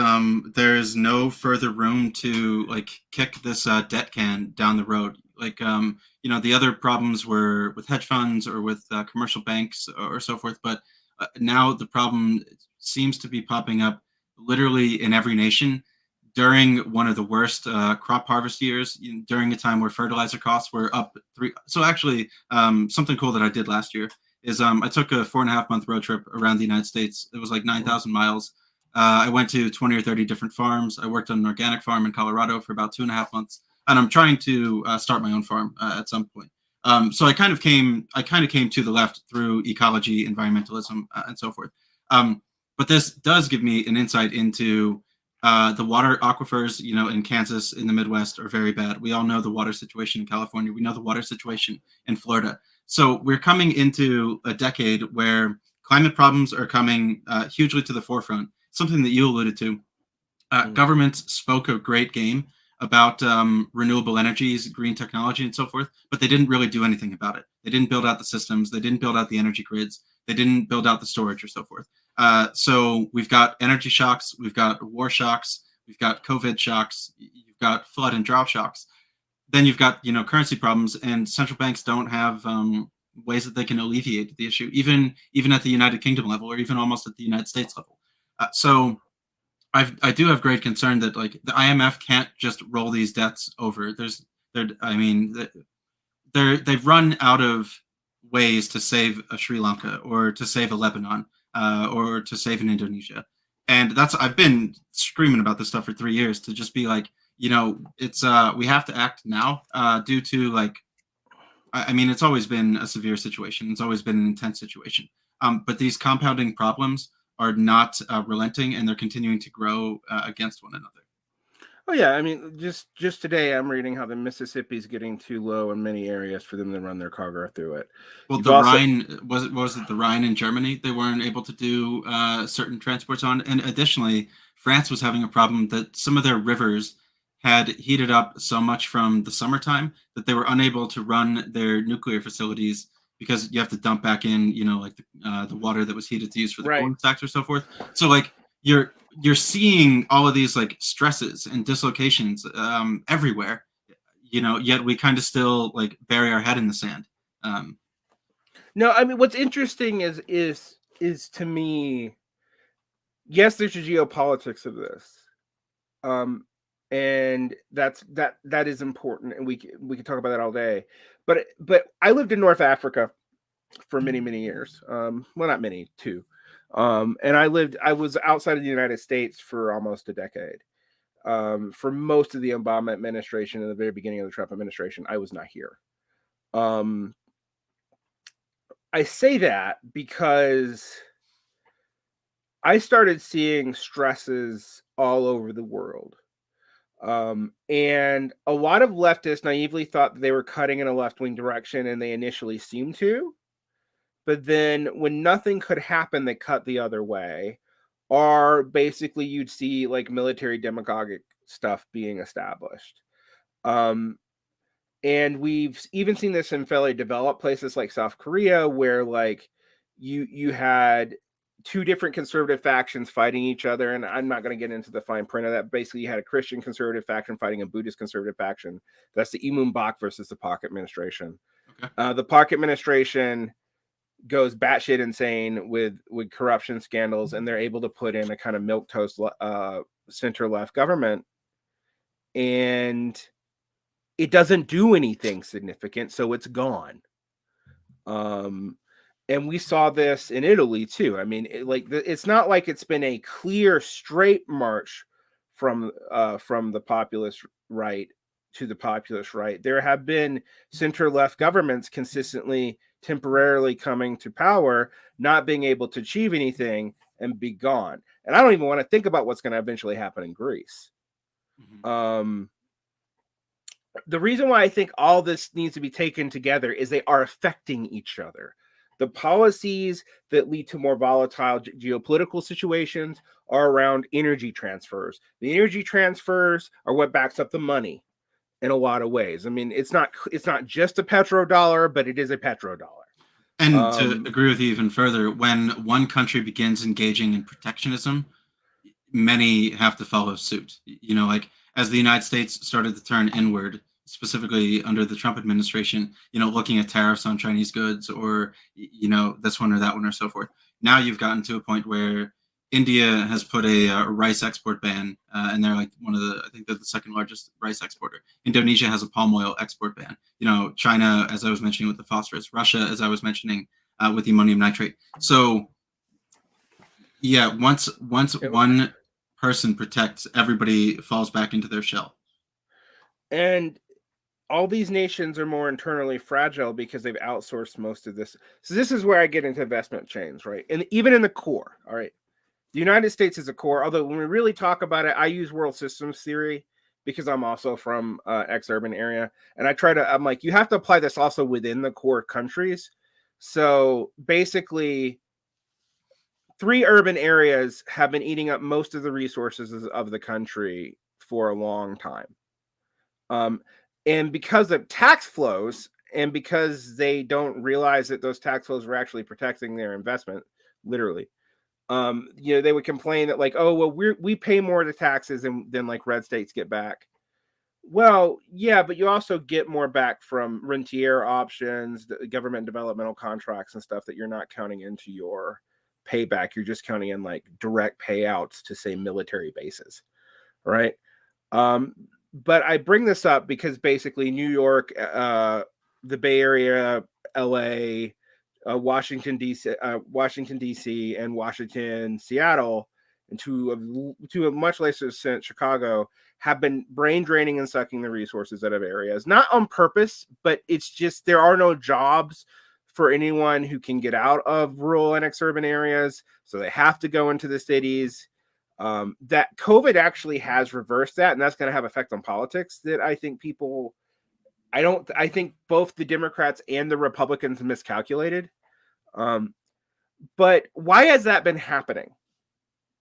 there's no further room to like kick this debt can down the road. Like the other problems were with hedge funds or with commercial banks or so forth, but now the problem seems to be popping up literally in every nation during one of the worst crop harvest years, during a time where fertilizer costs were up 3. So actually, something cool that I did last year is I took a 4.5-month road trip around the United States. It was like 9,000 miles. I went to 20 or 30 different farms. I worked on an organic farm in Colorado for about 2.5 months, and I'm trying to start my own farm at some point. So I kind of came to the left through ecology, environmentalism, and so forth. But this does give me an insight into the water aquifers, in Kansas, in the Midwest, are very bad. We all know the water situation in California. We know the water situation in Florida. So we're coming into a decade where climate problems are coming hugely to the forefront, something that you alluded to. Governments spoke a great game about renewable energies, green technology, and so forth, but they didn't really do anything about it. They didn't build out the systems. They didn't build out the energy grids. They didn't build out the storage or so forth. So we've got energy shocks, we've got war shocks, we've got COVID shocks, you've got flood and drought shocks. Then you've got currency problems, and central banks don't have ways that they can alleviate the issue, even at the United Kingdom level, or even almost at the United States level. So I do have great concern that like the IMF can't just roll these debts over. They've run out of ways to save a Sri Lanka or to save a Lebanon or to save an Indonesia. And I've been screaming about this stuff for 3 years to just be like, it's we have to act now due to like, it's always been a severe situation. It's always been an intense situation. But these compounding problems are not relenting, and they're continuing to grow against one another.
Oh yeah, just today I'm reading how the Mississippi's getting too low in many areas for them to run their cargo through it.
Well, the Rhine was it the Rhine in Germany? They weren't able to do certain transports on, and additionally, France was having a problem that some of their rivers had heated up so much from the summertime that they were unable to run their nuclear facilities because you have to dump back in, like the water that was heated to use for the cooling stacks or so forth. So like you're seeing all of these like stresses and dislocations everywhere, yet we kind of still like bury our head in the sand.
No, what's interesting is to me, yes, there's a geopolitics of this. And that is important, and we can talk about that all day. But I lived in North Africa for many years. Well, not many, 2. And I was outside of the United States for almost a decade. For most of the Obama administration and the very beginning of the Trump administration, I was not here. I say that because I started seeing stresses all over the world. And a lot of leftists naively thought that they were cutting in a left-wing direction, and they initially seemed to. But then when nothing could happen, they cut the other way. Or basically you'd see like military demagogic stuff being established. And we've even seen this in fairly developed places like South Korea, where like you had 2 different conservative factions fighting each other. And I'm not going to get into the fine print of that. Basically, you had a Christian conservative faction fighting a Buddhist conservative faction. That's the Imun Bak versus the PAC administration. Okay. The PAC administration goes batshit insane with corruption scandals, and they're able to put in a kind of milquetoast center left government, and it doesn't do anything significant, so it's gone. And we saw this in Italy too. I mean, it's not like it's been a clear straight march from the populist right to the populist right. There have been center left governments consistently temporarily coming to power, not being able to achieve anything, and be gone. And I don't even want to think about what's going to eventually happen in Greece. Mm-hmm. The reason why I think all this needs to be taken together is they are affecting each other. The policies that lead to more volatile geopolitical situations are around energy transfers. The energy transfers are what backs up the money in a lot of ways. I mean, it's not just a petrodollar, but it is a petrodollar.
And to agree with you even further, when one country begins engaging in protectionism, many have to follow suit. You know, like as the United States started to turn inward, specifically under the Trump administration, you know, looking at tariffs on Chinese goods or, you know, this one or that one or so forth. Now you've gotten to a point where India has put a rice export ban, and they're like I think they're the second largest rice exporter. Indonesia has a palm oil export ban. You know, China, as I was mentioning with the phosphorus, Russia, as I was mentioning with the ammonium nitrate. So, yeah, once one person protects, everybody falls back into their shell.
And all these nations are more internally fragile because they've outsourced most of this. So this is where I get into investment chains, right? And even in the core, all right. The United States is a core, although when we really talk about it, I use world systems theory because I'm also from ex-urban area. And I'm like, you have to apply this also within the core countries. So basically, 3 urban areas have been eating up most of the resources of the country for a long time. And because of tax flows, and because they don't realize that those tax flows were actually protecting their investment, literally, you know, they would complain that like, oh, well, we pay more to taxes than like red states get back. Well, yeah, but you also get more back from rentier options, the government developmental contracts and stuff that you're not counting into your payback. You're just counting in like direct payouts to say military bases, right? But I bring this up because basically New York, the Bay Area, LA, Washington D.C., and Washington, Seattle, and to a much lesser extent Chicago, have been brain draining and sucking the resources out of areas, not on purpose, but it's just there are no jobs for anyone who can get out of rural and exurban areas, so they have to go into the cities. That COVID actually has reversed that, and that's going to have effect on politics that I think I think both the Democrats and the Republicans miscalculated. But why has that been happening?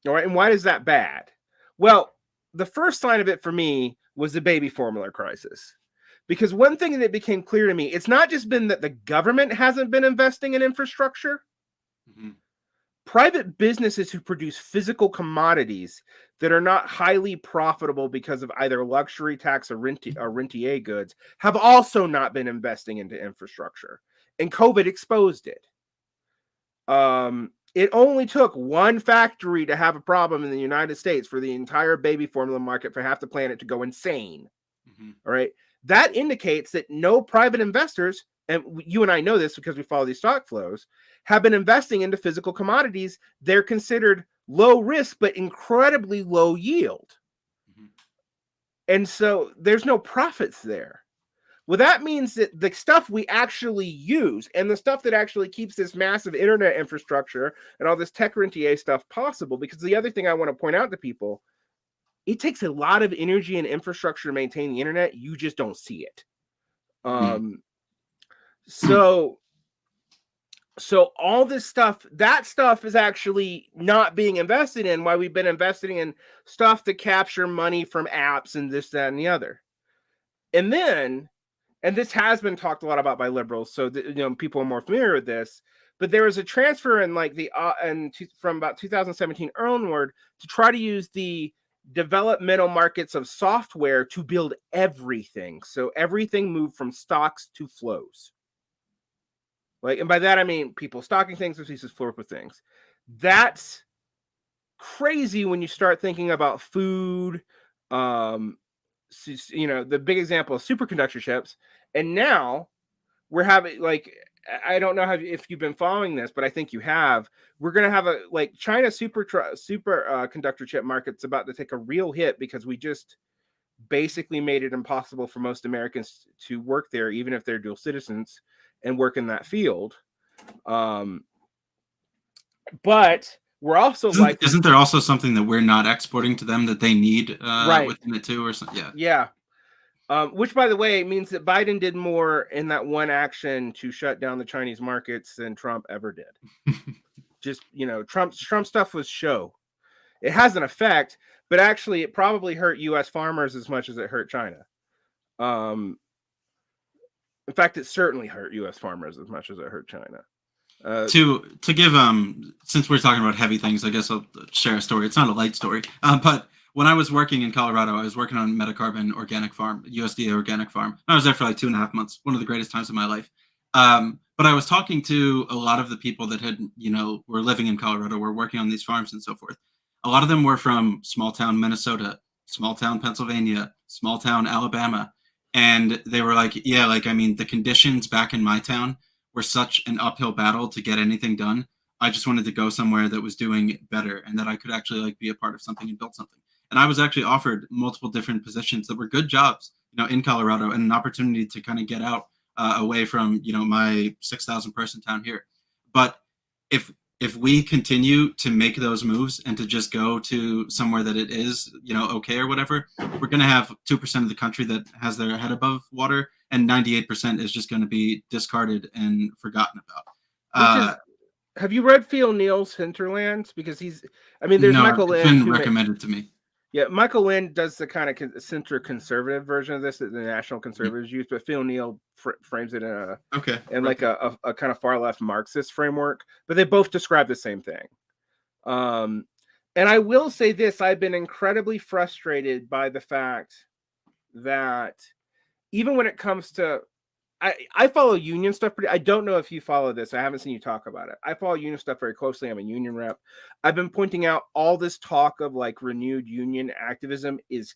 All right, and why is that bad? Well, the first sign of it for me was the baby formula crisis. Because one thing that became clear to me, it's not just been that the government hasn't been investing in infrastructure. Mm-hmm. Private businesses who produce physical commodities that are not highly profitable because of either luxury tax or rentier goods have also not been investing into infrastructure. And COVID exposed it. It only took one factory to have a problem in the United States for the entire baby formula market for half the planet to go insane. Mm-hmm. All right. That indicates that no private investors, and you and I know this because we follow these stock flows, have been investing into physical commodities. They're considered low risk, but incredibly low yield. Mm-hmm. And so there's no profits there. Well, that means that the stuff we actually use and the stuff that actually keeps this massive internet infrastructure and all this tech rentier stuff possible, because the other thing I want to point out to people, it takes a lot of energy and infrastructure to maintain the internet. You just don't see it. So all this stuff, that stuff is actually not being invested in, while we've been investing in stuff to capture money from apps and this, that, and the other. And then, and this has been talked a lot about by liberals, so that, you know, people are more familiar with this. But there was a transfer in like from about 2017 onward to try to use the developmental markets of software to build everything. So everything moved from stocks to flows. Like, and by that I mean people stocking things versus floor with things. That's crazy when you start thinking about food. The big example is superconductor chips, and now we're having like I don't know if you've been following this, but I think you have. We're gonna have a like China conductor chip market's about to take a real hit because we just basically made it impossible for most Americans to work there, even if they're dual citizens, and work in that field. But we're also
isn't there also something that we're not exporting to them that they need
right
within it too, or something?
Yeah. Which, by the way, means that Biden did more in that one action to shut down the Chinese markets than Trump ever did. Just, Trump stuff was show. It has an effect, but actually it probably hurt U.S. farmers as much as it hurt China. In fact, it certainly hurt U.S. farmers as much as it hurt China.
To give since we're talking about heavy things, I guess I'll share a story. It's not a light story, but when I was working in Colorado, I was working on Metacarbon organic farm, USDA organic farm. I was there for like 2.5 months, one of the greatest times of my life. But I was talking to a lot of the people that had, were living in Colorado, were working on these farms and so forth. A lot of them were from small town Minnesota, small town Pennsylvania, small town Alabama. And they were like, yeah, like, I mean, the conditions back in my town were such an uphill battle to get anything done. I just wanted to go somewhere that was doing better and that I could actually like be a part of something and build something. And I was actually offered multiple different positions that were good jobs, in Colorado, and an opportunity to kind of get out away from, my 6,000 person town here. But if we continue to make those moves and to just go to somewhere that it is, okay or whatever, we're going to have 2% of the country that has their head above water, and 98% is just going to be discarded and forgotten about.
Have you read Phil Neal's Hinterlands? Because there's Michael Lind.
It's been recommended to me.
Yeah, Michael Lind does the kind of center-conservative version of this that the National Conservatives use, but Phil Neal frames it in a kind of far-left Marxist framework. But they both describe the same thing. And I will say this, I've been incredibly frustrated by the fact that even when it comes to I follow union stuff I don't know if you follow this. I haven't seen you talk about it. I follow union stuff very closely. I'm a union rep. I've been pointing out all this talk of like renewed union activism is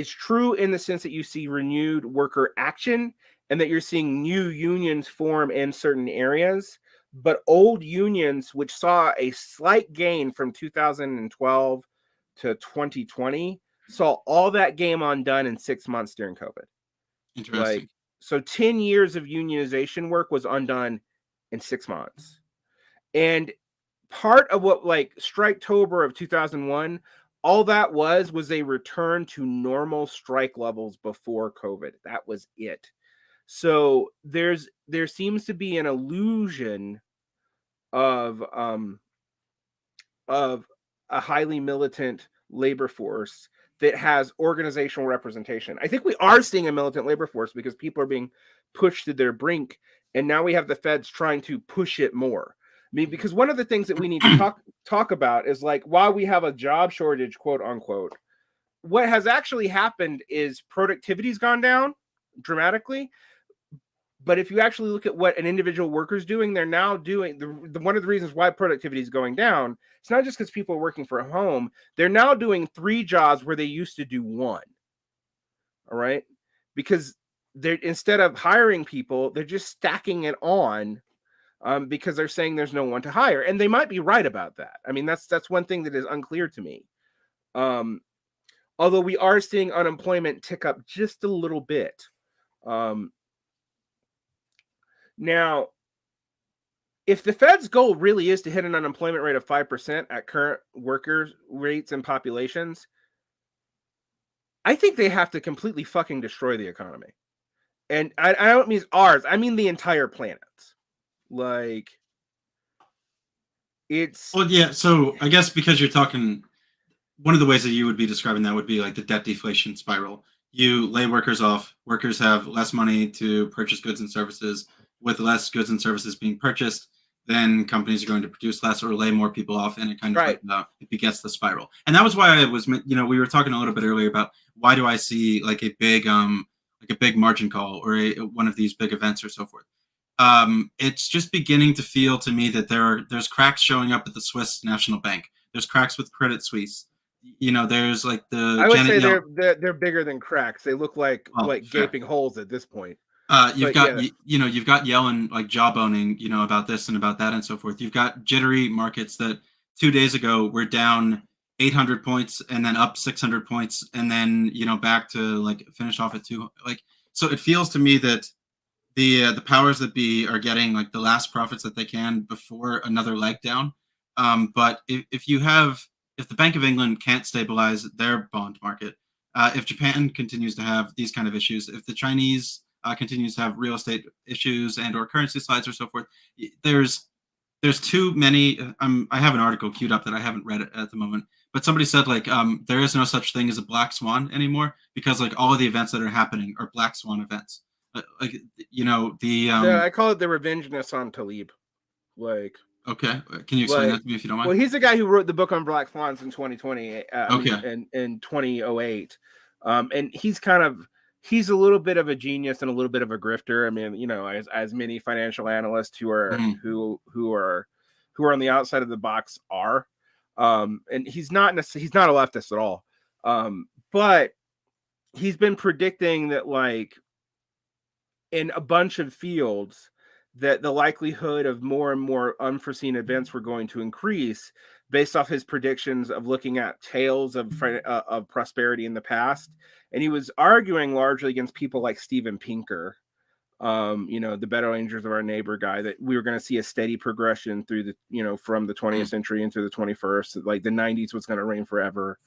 true in the sense that you see renewed worker action and that you're seeing new unions form in certain areas. But old unions, which saw a slight gain from 2012 to 2020, saw all that game undone in 6 months during COVID.
Interesting.
So 10 years of unionization work was undone in 6 months. And part of what like Striketober of 2001, all that was a return to normal strike levels before COVID. That was it. So there seems to be an illusion of a highly militant labor force that has organizational representation. I think we are seeing a militant labor force because people are being pushed to their brink, and now we have the feds trying to push it more. I mean, because one of the things that we need to talk about is like, while we have a job shortage, quote unquote, what has actually happened is productivity's gone down dramatically. But if you actually look at what an individual worker's doing, they're now doing one of the reasons why productivity is going down. It's not just because people are working from home. They're now doing 3 jobs where they used to do 1. All right. Because they're, instead of hiring people, they're just stacking it on because they're saying there's no one to hire. And they might be right about that. I mean, that's one thing that is unclear to me. Although we are seeing unemployment tick up just a little bit. Now, if the Fed's goal really is to hit an unemployment rate of 5% at current worker rates and populations, I think they have to completely fucking destroy the economy. And I don't mean ours. I mean the entire planet. Like, it's...
Well, yeah, so I guess because you're talking... One of the ways that you would be describing that would be like the debt deflation spiral. You lay workers off. Workers have less money to purchase goods and services. With less goods and services being purchased, then companies are going to produce less or lay more people off, and it kind of it begets the spiral. And that was why I was, we were talking a little bit earlier about why do I see like a big margin call or one of these big events or so forth. it's just beginning to feel to me that there's cracks showing up at the Swiss National Bank. There's cracks with Credit Suisse. There's like the
I would
Janet
say
Yellen.
they're bigger than cracks. They look like
Well, fair.
gaping holes at this point.
You've
But
got
yeah,
you've got Yellen like jawboning, about this and about that and so forth. You've got jittery markets that 2 days ago were down 800 points and then up 600 points and then back to like finish off at two. Like, so it feels to me that the powers that be are getting like the last profits that they can before another leg down. But if the Bank of England can't stabilize their bond market, if Japan continues to have these kind of issues, if the Chinese continues to have real estate issues and or currency slides or so forth, there's too many. I have an article queued up that I haven't read at the moment, but somebody said like there is no such thing as a black swan anymore because like all of the events that are happening are black swan events. Like
I call it the revengeness on Talib. Like,
okay, can you explain that to me if you don't mind?
Well, he's the guy who wrote the book on black swans in 2020.
Okay.
In 2008, and he's a little bit of a genius and a little bit of a grifter. I mean, as many financial analysts who are on the outside of the box are, and he's not a leftist at all, but he's been predicting that like in a bunch of fields that the likelihood of more and more unforeseen events were going to increase based off his predictions of looking at tales of prosperity in the past. And he was arguing largely against people like Steven Pinker, the Better Angels of Our Neighbor guy, that we were going to see a steady progression through the, from the 20th century into the 21st, like the 90s was going to reign forever.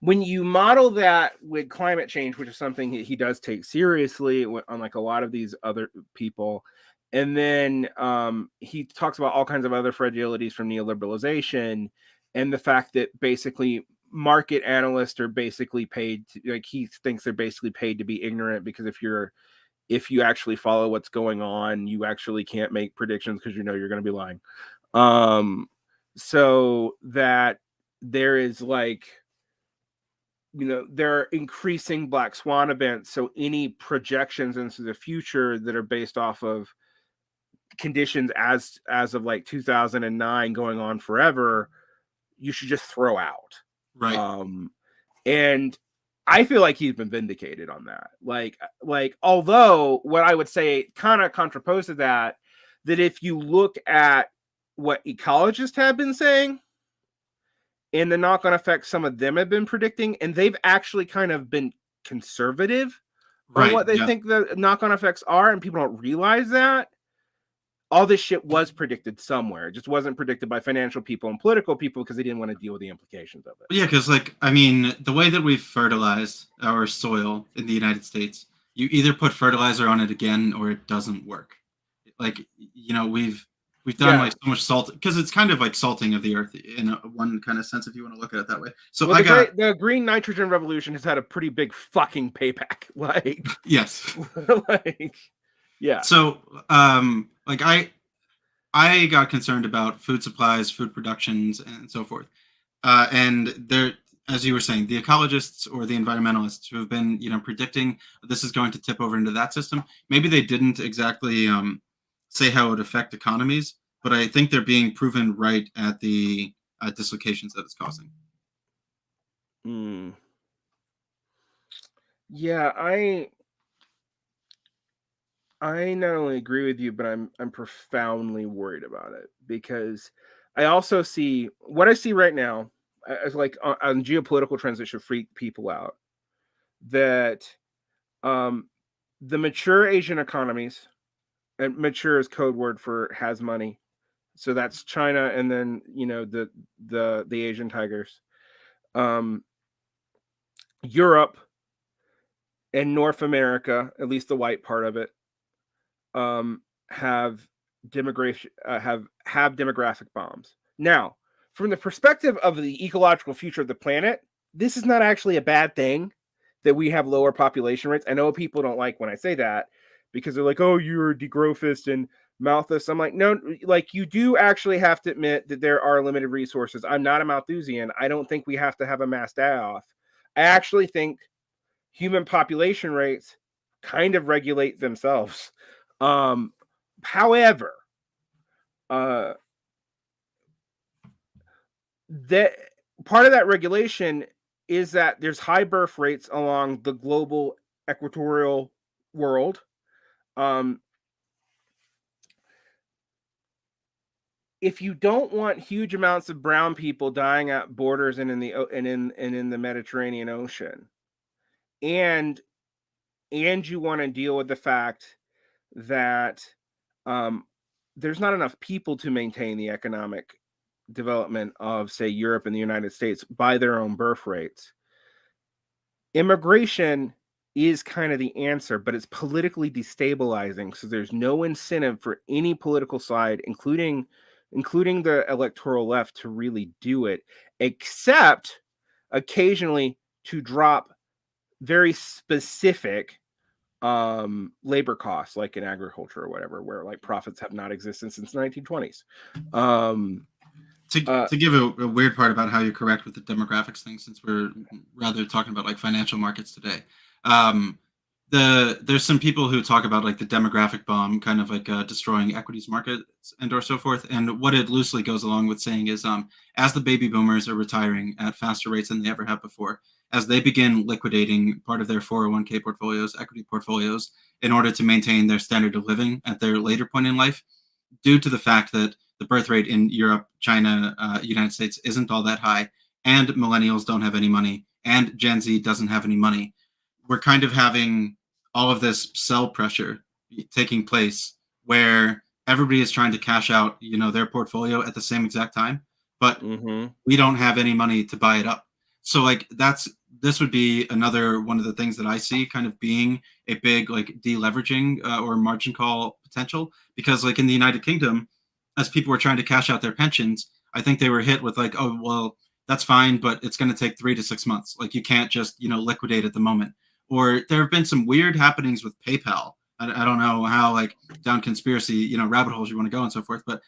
When you model that with climate change, which is something he does take seriously, unlike a lot of these other people, and then he talks about all kinds of other fragilities from neoliberalization and the fact that basically market analysts are basically paid to, like, he thinks they're basically paid to be ignorant, because if you actually follow what's going on, you actually can't make predictions because you're going to be lying. So that there is like, there are increasing black swan events. So any projections into the future that are based off of conditions as of like 2009 going on forever, you should just throw out.
Right.
And I feel like he's been vindicated on that. Like, although what I would say kind of contrapposed to that if you look at what ecologists have been saying, and the knock-on effects some of them have been predicting, and they've actually kind of been conservative on what they think the knock-on effects are, and people don't realize that all this shit was predicted somewhere. It just wasn't predicted by financial people and political people because they didn't want to deal with the implications of it.
Yeah, because the way that we've fertilized our soil in the United States, you either put fertilizer on it again or it doesn't work. Like, we've done like so much salt, because it's kind of like salting of the earth in one kind of sense, if you want to look at it that way. So
the green nitrogen revolution has had a pretty big fucking payback. Like,
yes.
Like, yeah.
So I got concerned about food supplies, food productions, and so forth. And there, as you were saying, the ecologists or the environmentalists who have been, predicting this is going to tip over into that system, maybe they didn't exactly say how it would affect economies, but I think they're being proven right at the dislocations that it's causing.
Yeah, I not only agree with you, but I'm profoundly worried about it, because I also see what I see right now as like on geopolitical trends that should freak people out. That the mature Asian economies, and mature is code word for has money, so that's China, and then the Asian tigers, Europe and North America, at least the white part of it, have demographic bombs. Now, from the perspective of the ecological future of the planet, this is not actually a bad thing that we have lower population rates. I know people don't like when I say that, because they're like, oh, you're a degrophist and Malthus. I'm like, no, like, you do actually have to admit that there are limited resources. I'm not a Malthusian. I don't think we have to have a mass die-off. I actually think human population rates kind of regulate themselves. However, that part of that regulation is that there's high birth rates along the global equatorial world. If you don't want huge amounts of brown people dying at borders and in the Mediterranean Ocean, and you want to deal with the fact that there's not enough people to maintain the economic development of, say, Europe and the United States by their own birth rates, immigration is kind of the answer, but it's politically destabilizing. So there's no incentive for any political side, including the electoral left, to really do it, except occasionally to drop very specific labor costs, like in agriculture or whatever, where like profits have not existed since the 1920s.
To give a weird part about how you're correct with the demographics thing, since we're rather talking about like financial markets today, there's some people who talk about like the demographic bomb kind of like destroying equities markets and or so forth. And what it loosely goes along with saying is as the baby boomers are retiring at faster rates than they ever have before, as they begin liquidating part of their 401k portfolios, equity portfolios, in order to maintain their standard of living at their later point in life, due to the fact that the birth rate in Europe, China, United States isn't all that high, and millennials don't have any money, and Gen Z doesn't have any money, we're kind of having all of this sell pressure taking place where everybody is trying to cash out, their portfolio at the same exact time, but we don't have any money to buy it up. So like this would be another one of the things that I see kind of being a big like deleveraging or margin call potential, because like in the United Kingdom, as people were trying to cash out their pensions, I think they were hit with like, oh, well, that's fine, but it's going to take 3 to 6 months. Like you can't just, liquidate at the moment. Or there have been some weird happenings with PayPal. I don't know how like down conspiracy, rabbit holes you want to go and so forth, but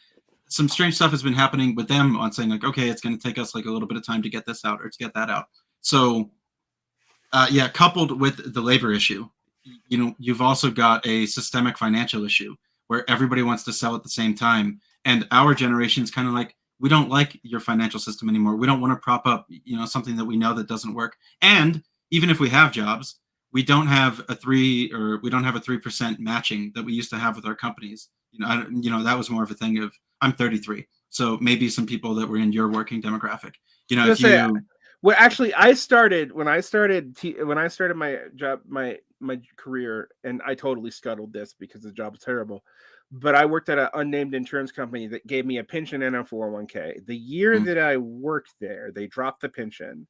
some strange stuff has been happening with them on saying like, okay, it's going to take us like a little bit of time to get this out or to get that out. So coupled with the labor issue, you've also got a systemic financial issue where everybody wants to sell at the same time. And our generation is kind of like, we don't like your financial system anymore. We don't want to prop up, something that we know that doesn't work. And even if we have jobs, we don't have a 3% matching that we used to have with our companies. That was more of a thing of, I'm 33. So maybe some people that were in your working demographic,
well, actually, when I started my job, my career, and I totally scuttled this because the job was terrible, but I worked at an unnamed insurance company that gave me a pension and a 401k. The year that I worked there, they dropped the pension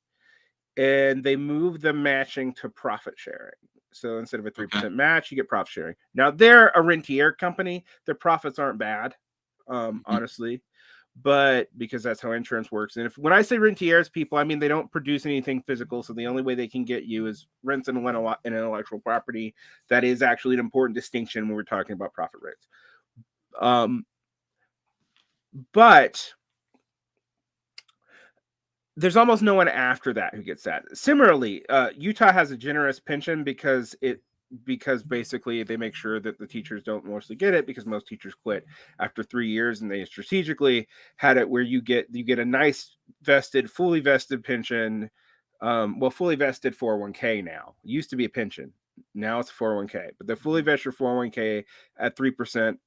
and they moved the matching to profit sharing. So instead of a 3% match, you get profit sharing. Now they're a rentier company. Their profits aren't bad, honestly, but because that's how insurance works. And when I say rentiers, people, I mean they don't produce anything physical. So the only way they can get you is rents and intellectual property. That is actually an important distinction when we're talking about profit rates. But there's almost no one after that who gets that. Similarly, Utah has a generous pension because basically they make sure that the teachers don't mostly get it, because most teachers quit after 3 years, and they strategically had it where you get a nice fully vested pension. Fully vested 401k now. It used to be a pension. Now it's a 401k, but the fully vested 401k at 3%.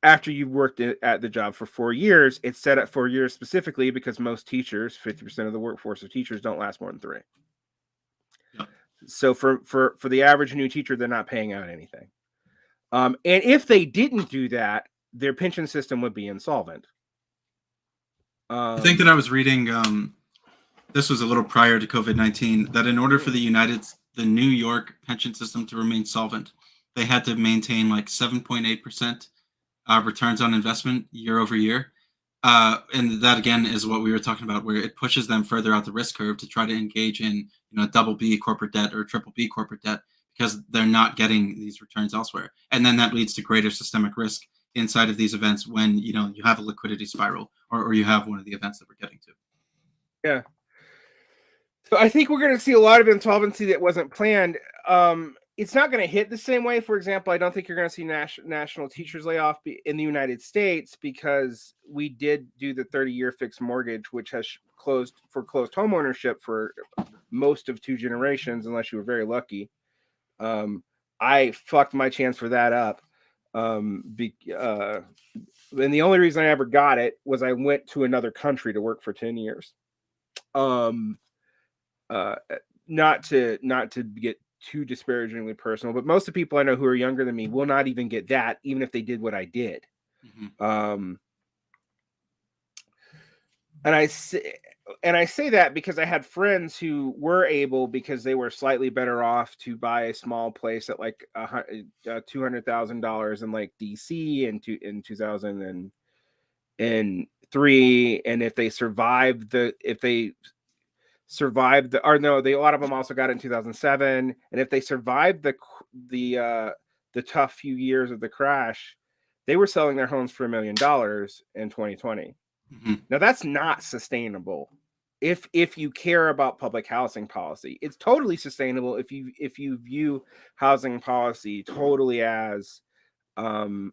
After you've worked at the job for 4 years, it's set at 4 years specifically because most teachers, 50% of the workforce of teachers, don't last more than 3. Yep. So for the average new teacher, they're not paying out anything. And if they didn't do that, their pension system would be insolvent.
I think that I was reading, this was a little prior to COVID-19, that in order for the New York pension system to remain solvent, they had to maintain like 7.8% returns on investment year over year. And that, again, is what we were talking about, where it pushes them further out the risk curve to try to engage in double B corporate debt or triple B corporate debt, because they're not getting these returns elsewhere. And then that leads to greater systemic risk inside of these events when you have a liquidity spiral or you have one of the events that we're getting to.
Yeah. So I think we're going to see a lot of insolvency that wasn't planned. It's not going to hit the same way. For example, I don't think you're going to see national teachers layoff in the United States because we did do the 30-year fixed mortgage, which has closed home ownership for most of 2 generations, unless you were very lucky. I fucked my chance for that up. And the only reason I ever got it was I went to another country to work for 10 years. Not to get too disparagingly personal, but most of the people I know who are younger than me will not even get that, even if they did what I did. Mm-hmm. And I say that because I had friends who were able, because they were slightly better off, to buy a small place at like $200,000 in like DC in 2003, and if they survived a lot of them also got it in 2007, and if they survived the tough few years of the crash, they were selling their homes for $1 million in 2020. Mm-hmm. Now that's not sustainable if you care about public housing policy. It's totally sustainable if you view housing policy totally as an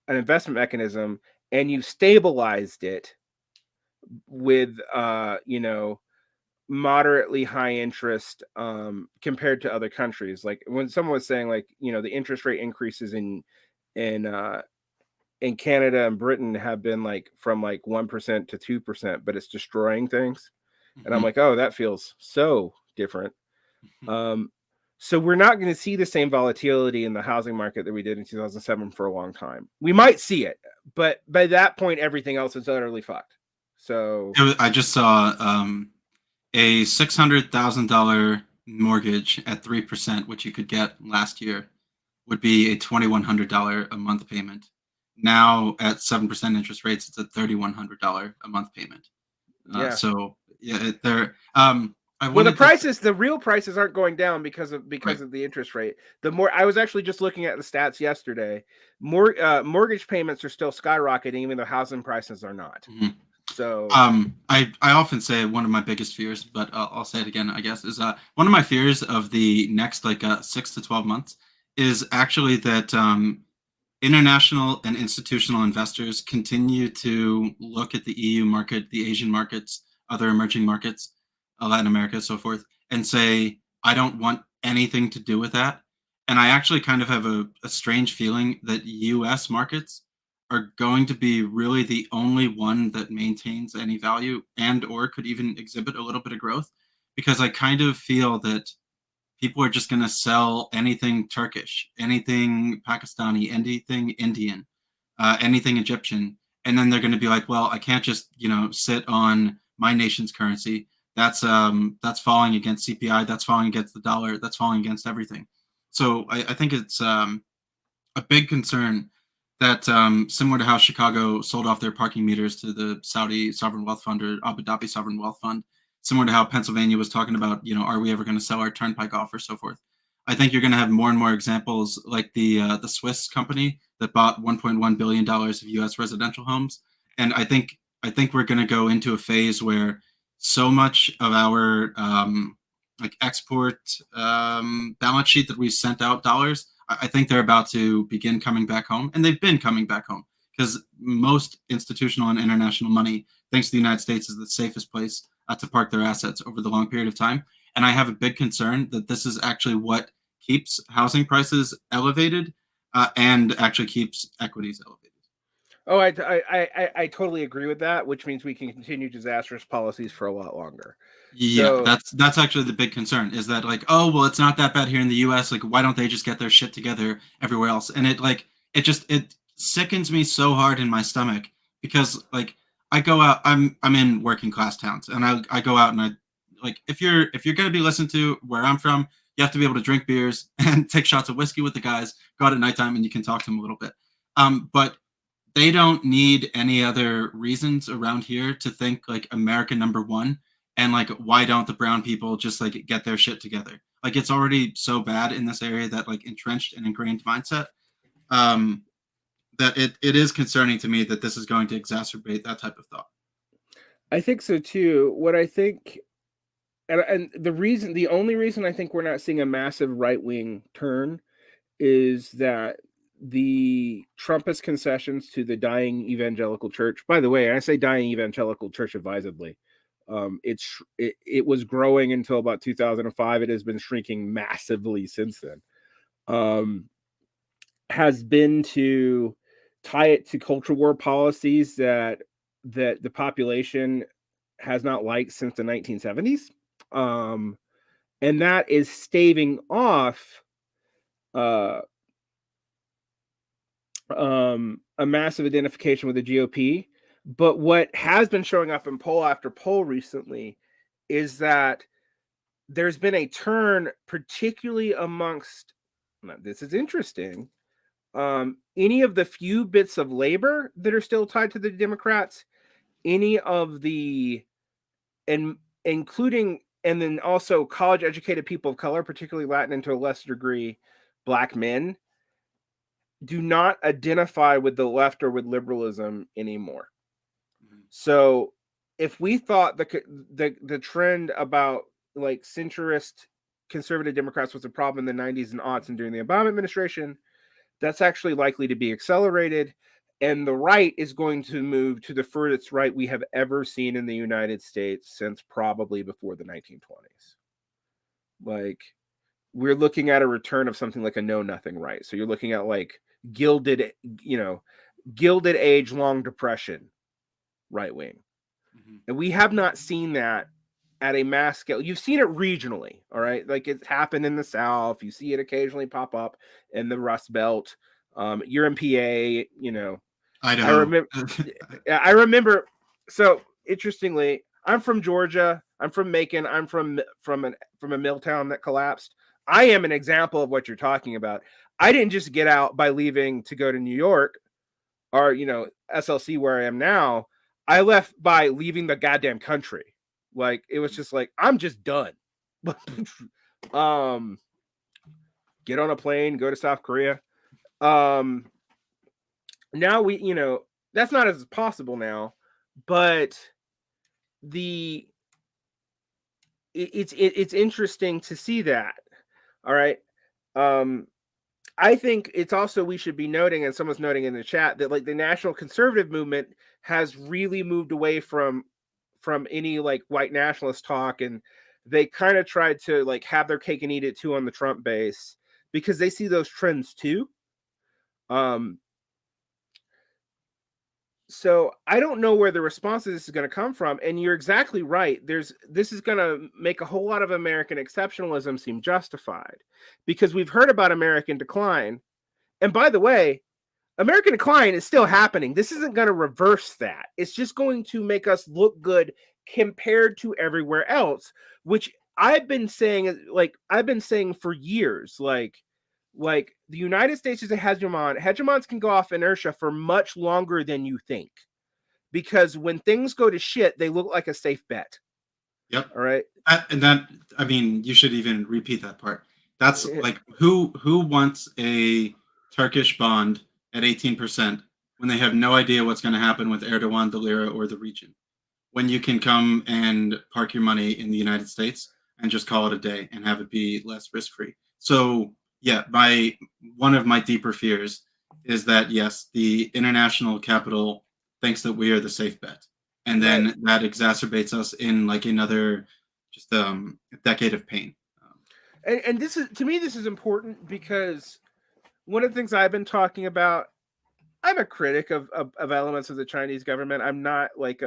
investment mechanism, and you stabilized it with moderately high interest compared to other countries. Like when someone was saying, like, the interest rate increases in Canada and Britain have been like from like 1% to 2%, but it's destroying things. Mm-hmm. And I'm like, oh, that feels so different. Mm-hmm. So we're not going to see the same volatility in the housing market that we did in 2007 for a long time. We might see it, but by that point, everything else is utterly fucked. So
I just saw a $600,000 mortgage at 3%, which you could get last year, would be a $2,100 a month payment. Now at 7% interest rates, it's a $3,100 a month payment.
Yeah.
So yeah, there.
The real prices aren't going down because of the interest rate. I was actually just looking at the stats yesterday. Mortgage payments are still skyrocketing, even though housing prices are not. Mm-hmm. So
I often say one of my biggest fears, but I'll say it again, I guess, is one of my fears of the next 6 to 12 months is actually that international and institutional investors continue to look at the EU market, the Asian markets, other emerging markets, Latin America, so forth, and say, I don't want anything to do with that. And I actually kind of have a strange feeling that US markets are going to be really the only one that maintains any value and or could even exhibit a little bit of growth, because I kind of feel that people are just going to sell anything Turkish, anything Pakistani, anything Indian, anything Egyptian, and then they're going to be like, well, I can't just sit on my nation's currency. That's falling against CPI. That's falling against the dollar. That's falling against everything. So I think it's a big concern that similar to how Chicago sold off their parking meters to the Saudi sovereign wealth fund or Abu Dhabi sovereign wealth fund, similar to how Pennsylvania was talking about, are we ever going to sell our turnpike off or so forth. I think you're going to have more and more examples like the Swiss company that bought $1.1 billion of U.S. residential homes. And I think we're going to go into a phase where so much of our export balance sheet that we sent out dollars, I think they're about to begin coming back home, and they've been coming back home because most institutional and international money thinks the United States is the safest place to park their assets over the long period of time. And I have a big concern that this is actually what keeps housing prices elevated and actually keeps equities elevated.
Oh, I totally agree with that, which means we can continue disastrous policies for a lot longer.
Yeah, so, that's actually the big concern, is that like, oh, well, it's not that bad here in the US. Like, why don't they just get their shit together everywhere else? And it sickens me so hard in my stomach, because like I go out, I'm in working class towns, and I go out and I like, if you're gonna be listened to where I'm from, you have to be able to drink beers and take shots of whiskey with the guys, go out at nighttime, and you can talk to them a little bit. But they don't need any other reasons around here to think like America number one. And like, why don't the brown people just like get their shit together? Like, it's already so bad in this area, that like entrenched and ingrained mindset, that it is concerning to me that this is going to exacerbate that type of thought.
I think so too. What I think and the only reason I think we're not seeing a massive right-wing turn is that the Trumpist concessions to the dying evangelical church. By the way, I say dying evangelical church advisedly. It was growing until about 2005. It has been shrinking massively since then. Has been to tie it to culture war policies that the population has not liked since the 1970s. And that is staving off a massive identification with the GOP. But what has been showing up in poll after poll recently is that there's been a turn, particularly amongst, this is interesting, any of the few bits of labor that are still tied to the Democrats, any of the, and including, and then also college educated people of color, particularly Latin and to a lesser degree, Black men, do not identify with the left or with liberalism anymore. Mm-hmm. So if we thought the trend about like centrist conservative Democrats was a problem in the 90s and aughts and during the Obama administration, that's actually likely to be accelerated. And the right is going to move to the furthest right we have ever seen in the United States since probably before the 1920s. Like, we're looking at a return of something like a know-nothing right. So you're looking at like gilded age, long depression right wing. Mm-hmm. And we have not seen that at a mass scale. You've seen it regionally, all right? Like, it's happened in the South. You see it occasionally pop up in the Rust Belt. You're in PA,
Idaho.
I remember. So interestingly, I'm from Georgia. I'm from Macon. I'm from a mill town that collapsed. I am an example of what you're talking about. I didn't just get out by leaving to go to New York or, SLC where I am now. I left by leaving the goddamn country. Like, it was just like, I'm just done. Get on a plane, go to South Korea. Now that's not as possible now, but it's interesting to see that. All right. I think it's also, we should be noting, and someone's noting in the chat, that like the national conservative movement has really moved away from any like white nationalist talk, and they kind of tried to like have their cake and eat it too on the Trump base because they see those trends too. So I don't know where the response to this is going to come from. And you're exactly right. This is going to make a whole lot of American exceptionalism seem justified because we've heard about American decline. And by the way, American decline is still happening. This isn't going to reverse that. It's just going to make us look good compared to everywhere else, which I've been saying for years, like the United States is a hegemon. Hegemons can go off inertia for much longer than you think, because when things go to shit, they look like a safe bet.
Yep.
All right.
You should even repeat that part. That's like, who wants a Turkish bond at 18% when they have no idea what's going to happen with Erdogan, the lira, or the region? When you can come and park your money in the United States and just call it a day and have it be less risk-free. So yeah, one of my deeper fears is that, yes, the international capital thinks that we are the safe bet. And then that exacerbates us in like another just a decade of pain.
And this is, to me, this is important because one of the things I've been talking about, I'm a critic of elements of the Chinese government. I'm not like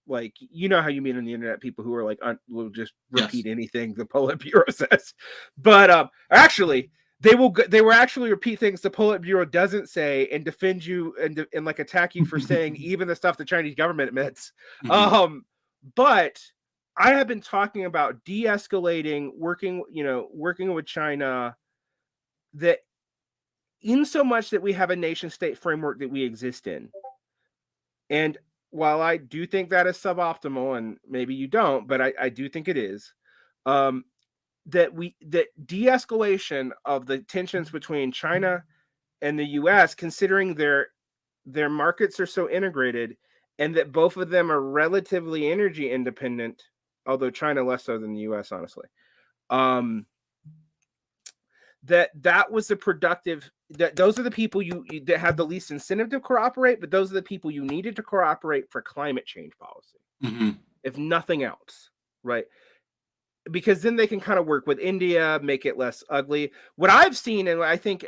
like, how you meet on the internet people who are like, will just repeat anything the Politburo says. But actually, they will actually repeat things the Politburo doesn't say and defend you and like attack you for saying even the stuff the Chinese government admits. Mm-hmm. But I have been talking about de-escalating, working with China, that in so much that we have a nation state framework that we exist in. And while I do think that is suboptimal, and maybe you don't, but I do think it is, that de-escalation of the tensions between China and the US, considering their markets are so integrated and that both of them are relatively energy independent, although China less so than the U.S. honestly. That was the productive. That those are the people you that have the least incentive to cooperate, but those are the people you needed to cooperate for climate change policy, if nothing else, right? Because then they can kind of work with India, make it less ugly. What I've seen, and I think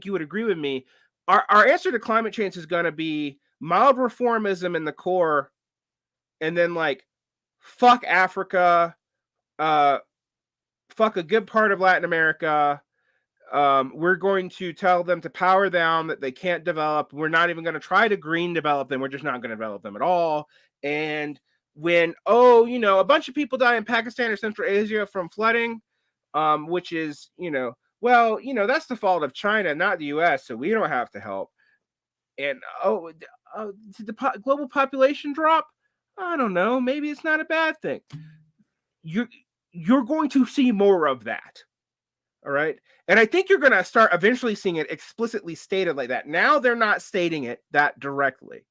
you would agree with me, our answer to climate change is going to be mild reformism in the core, and then like fuck Africa, fuck a good part of Latin America. We're going to tell them to power down, that they can't develop. We're not even going to try to green develop them. We're just not going to develop them at all. And when, a bunch of people die in Pakistan or Central Asia from flooding, which is, that's the fault of China, not the US, so we don't have to help. And, did the global population drop? I don't know. Maybe it's not a bad thing. You're going to see more of that. All right. And I think you're going to start eventually seeing it explicitly stated like that. Now they're not stating it that directly.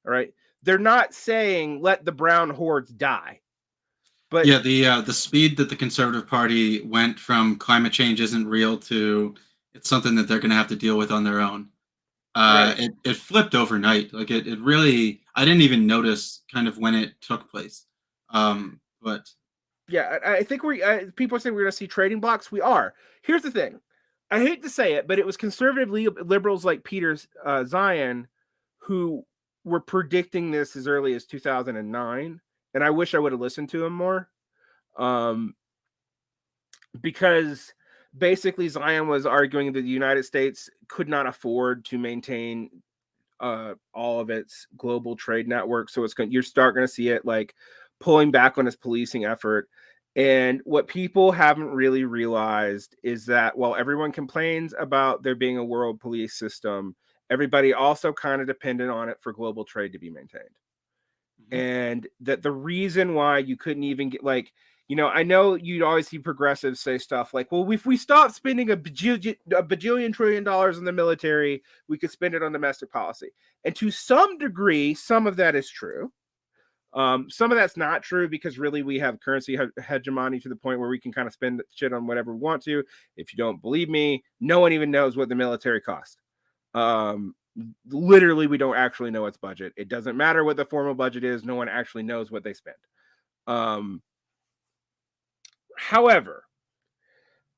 All right. They're not saying let the brown hordes die. But
yeah, the speed that the Conservative Party went from climate change isn't real to it's something that they're going to have to deal with on their own.
Right.
It flipped overnight. Like it really, I didn't even notice kind of when it took place. But
yeah, I think people are saying we're going to see trading blocks. We are. Here's the thing. I hate to say it, but it was conservative liberals like Peter Zion who were predicting this as early as 2009. And I wish I would have listened to him more. Because basically Zion was arguing that the United States could not afford to maintain all of its global trade network. So you're starting to see it like pulling back on its policing effort. And what people haven't really realized is that while everyone complains about there being a world police system, everybody also kind of depended on it for global trade to be maintained. And that the reason why you couldn't even get I know you'd always see progressives say stuff like, well, if we stop spending a bajillion trillion dollars in the military, we could spend it on domestic policy. And to some degree, some of that is true. Some of that's not true because really we have currency hegemony to the point where we can kind of spend shit on whatever we want to. If you don't believe me, no one even knows what the military costs. Literally, we don't actually know its budget. It doesn't matter what the formal budget is. No one actually knows what they spend. However,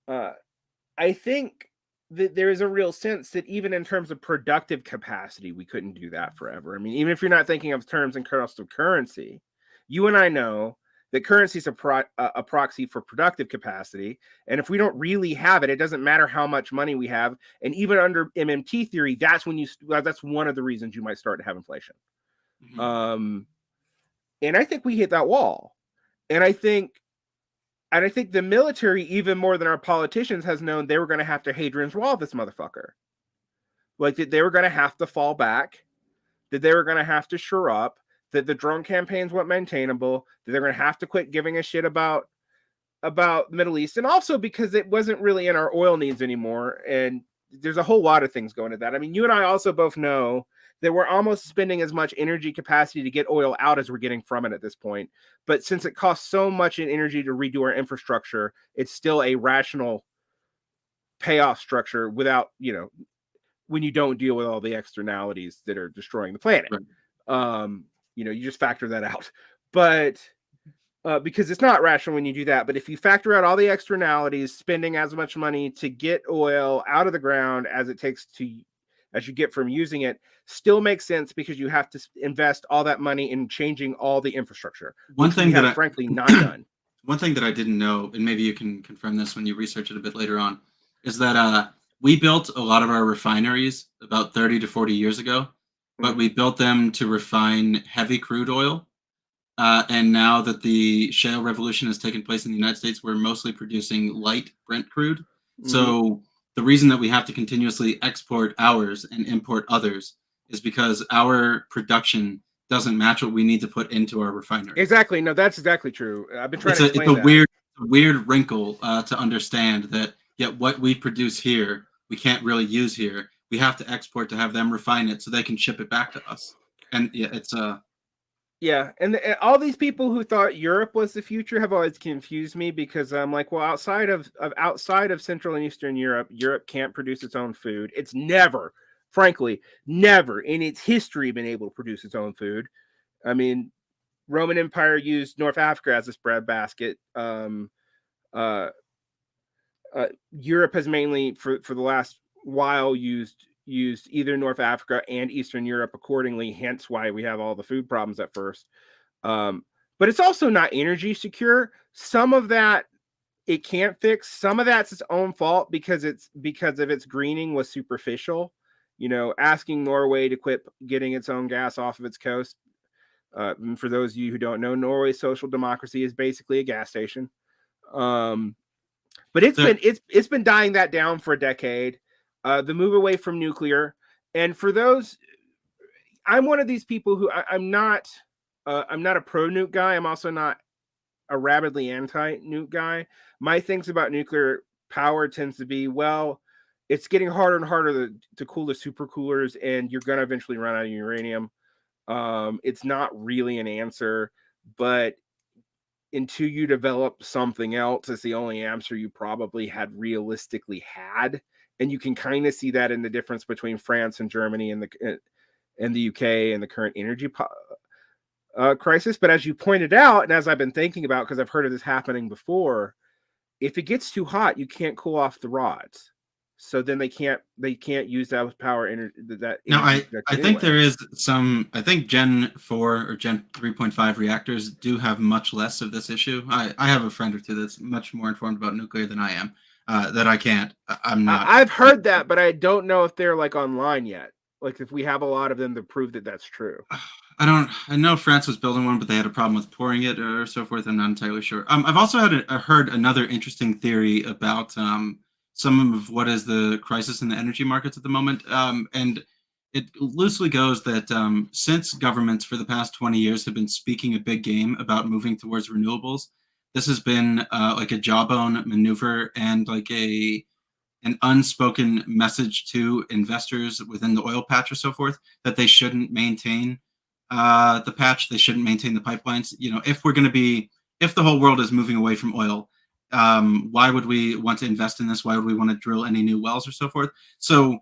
I think that there is a real sense that even in terms of productive capacity, we couldn't do that forever. I mean, even if you're not thinking of terms in cost of currency, you and I know that currency is a proxy for productive capacity. And if we don't really have it, it doesn't matter how much money we have. And even under MMT theory, that's one of the reasons you might start to have inflation. And I think we hit that wall. And I think the military, even more than our politicians, has known they were going to have to Hadrian's Wall this motherfucker. Like that they were going to have to fall back, that they were going to have to shore up, that the drone campaigns weren't maintainable, that they're going to have to quit giving a shit about the Middle East, and also because it wasn't really in our oil needs anymore. And there's a whole lot of things going to that. I mean, you and I also both know that we're almost spending as much energy capacity to get oil out as we're getting from it at this point. But since it costs so much in energy to redo our infrastructure, it's still a rational payoff structure without, when you don't deal with all the externalities that are destroying the planet. Right. You just factor that out. But because it's not rational when you do that. But if you factor out all the externalities, spending as much money to get oil out of the ground as it takes as you get from using it, still makes sense because you have to invest all that money in changing all the infrastructure.
One thing that
frankly not done.
One thing that I didn't know, and maybe you can confirm this when you research it a bit later on, is that we built a lot of our refineries about 30 to 40 years ago, but we built them to refine heavy crude oil. And now that the shale revolution has taken place in the United States, we're mostly producing light Brent crude. So the reason that we have to continuously export ours and import others is because our production doesn't match what we need to put into our refinery.
Exactly. No, that's exactly true. I've been trying to explain that.
It's a weird wrinkle to understand that yet what we produce here, we can't really use here. We have to export to have them refine it so they can ship it back to us. And yeah, it's
Yeah, and all these people who thought Europe was the future have always confused me, because I'm like, well, outside of Central and Eastern Europe, Europe can't produce its own food. It's never, frankly, never in its history been able to produce its own food. I mean, Roman Empire used North Africa as its breadbasket. Uh, Europe has mainly, for the last while, used either North Africa and Eastern Europe accordingly. Hence, why we have all the food problems at first. Um, but it's also not energy secure. Some of that it can't fix. Some of that's its own fault, because of its greening was superficial. You know, asking Norway to quit getting its own gas off of its coast. For those of you who don't know, Norway's social democracy is basically a gas station. But it's been dying that down for a decade. The move away from nuclear, and for those, I'm one of these people who I'm not a pro nuke guy. I'm also not a rabidly anti nuke guy. My things about nuclear power tends to be, well, it's getting harder and harder to cool the supercoolers, and you're going to eventually run out of uranium. It's not really an answer, but until you develop something else, it's the only answer you probably had realistically had. And you can kind of see that in the difference between France and Germany and the UK and the current energy crisis. But as you pointed out, and as I've been thinking about, because I've heard of this happening before, if it gets too hot, you can't cool off the rods. So then they can't use that power energy.
No, I think
anyway.
there is some. I think Gen 4 or Gen 3.5 reactors do have much less of this issue. I have a friend or two that's much more informed about nuclear than I am. That I can't. I'm not.
I've heard that, but I don't know if they're like online yet. Like if we have a lot of them to prove that that's true.
I know France was building one, but they had a problem with pouring it or so forth. I'm not entirely sure. I've also heard another interesting theory about some of what is the crisis in the energy markets at the moment. And it loosely goes that since governments for the past 20 years have been speaking a big game about moving towards renewables, this has been like a jawbone maneuver and like an unspoken message to investors within the oil patch or so forth that they shouldn't maintain the patch. They shouldn't maintain the pipelines. You know, if the whole world is moving away from oil, why would we want to invest in this? Why would we want to drill any new wells or so forth? So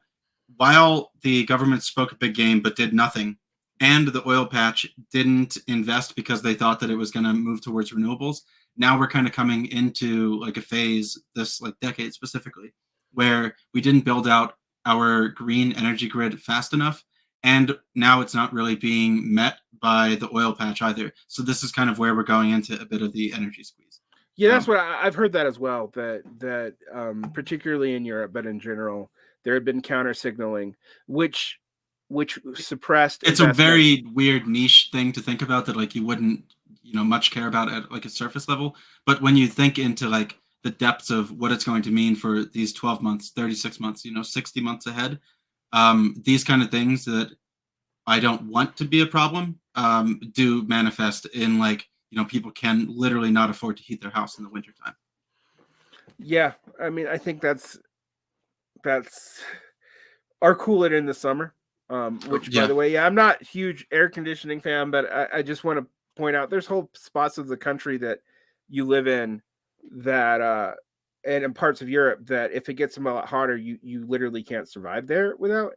while the government spoke a big game but did nothing, and the oil patch didn't invest because they thought that it was going to move towards renewables, now we're kind of coming into like a phase this like decade specifically where we didn't build out our green energy grid fast enough, and now it's not really being met by the oil patch either. So this is kind of where we're going into a bit of the energy squeeze.
Yeah, that's what I've heard that as well. That particularly in Europe, but in general, there had been counter signaling, which suppressed.
It's
investment.
a very weird niche thing to think about that like you wouldn't much care about at like a surface level. But when you think into like the depths of what it's going to mean for these 12 months, 36 months, 60 months ahead, these kind of things that I don't want to be a problem do manifest in like people can literally not afford to heat their house in the wintertime.
Yeah, I mean, I think that's or cool it in the summer. Which, by the way, yeah, I'm not a huge air conditioning fan, but I just want to point out there's whole spots of the country that you live in that and in parts of Europe that if it gets a lot hotter, you literally can't survive there without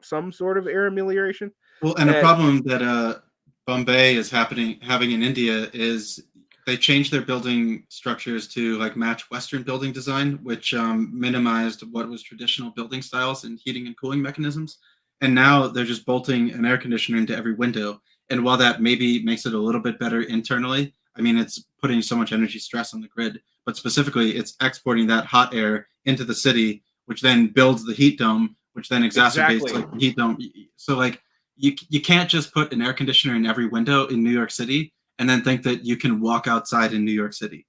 some sort of air amelioration.
Well, and a problem that Bombay is having in India is they changed their building structures to like match Western building design, which minimized what was traditional building styles and heating and cooling mechanisms. And now they're just bolting an air conditioner into every window. And while that maybe makes it a little bit better internally, I mean, it's putting so much energy stress on the grid. But specifically, it's exporting that hot air into the city, which then builds the heat dome, which then exacerbates like the heat dome. So like you can't just put an air conditioner in every window in New York City and then think that you can walk outside in New York City.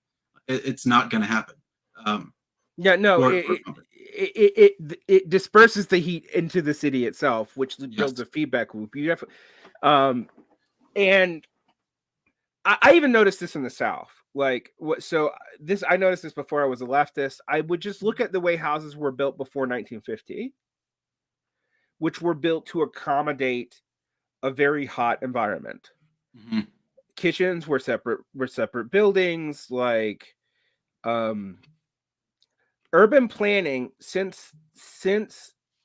It's not going to happen.
Yeah, no, it disperses the heat into the city itself, which builds a feedback loop. You have, and I even noticed this in the South. Like what? So this I noticed this before I was a leftist. I would just look at the way houses were built before 1950, which were built to accommodate a very hot environment.
Mm-hmm.
Kitchens were separate buildings. Like, urban planning since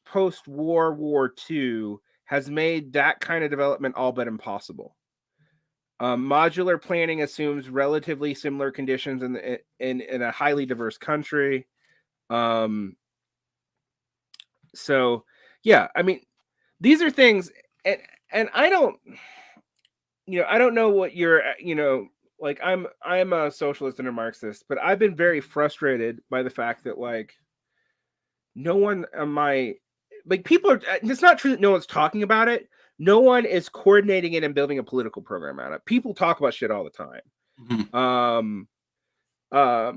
post World War II has made that kind of development all but impossible. Modular planning assumes relatively similar conditions in a highly diverse country. So yeah, I mean, these are things, and I don't, I don't know what you're, like, I'm a socialist and a Marxist, but I've been very frustrated by the fact that, like, no one on my, like, people are, it's not true that no one's talking about it. No one is coordinating it and building a political program out of it. People talk about shit all the time.
Mm-hmm.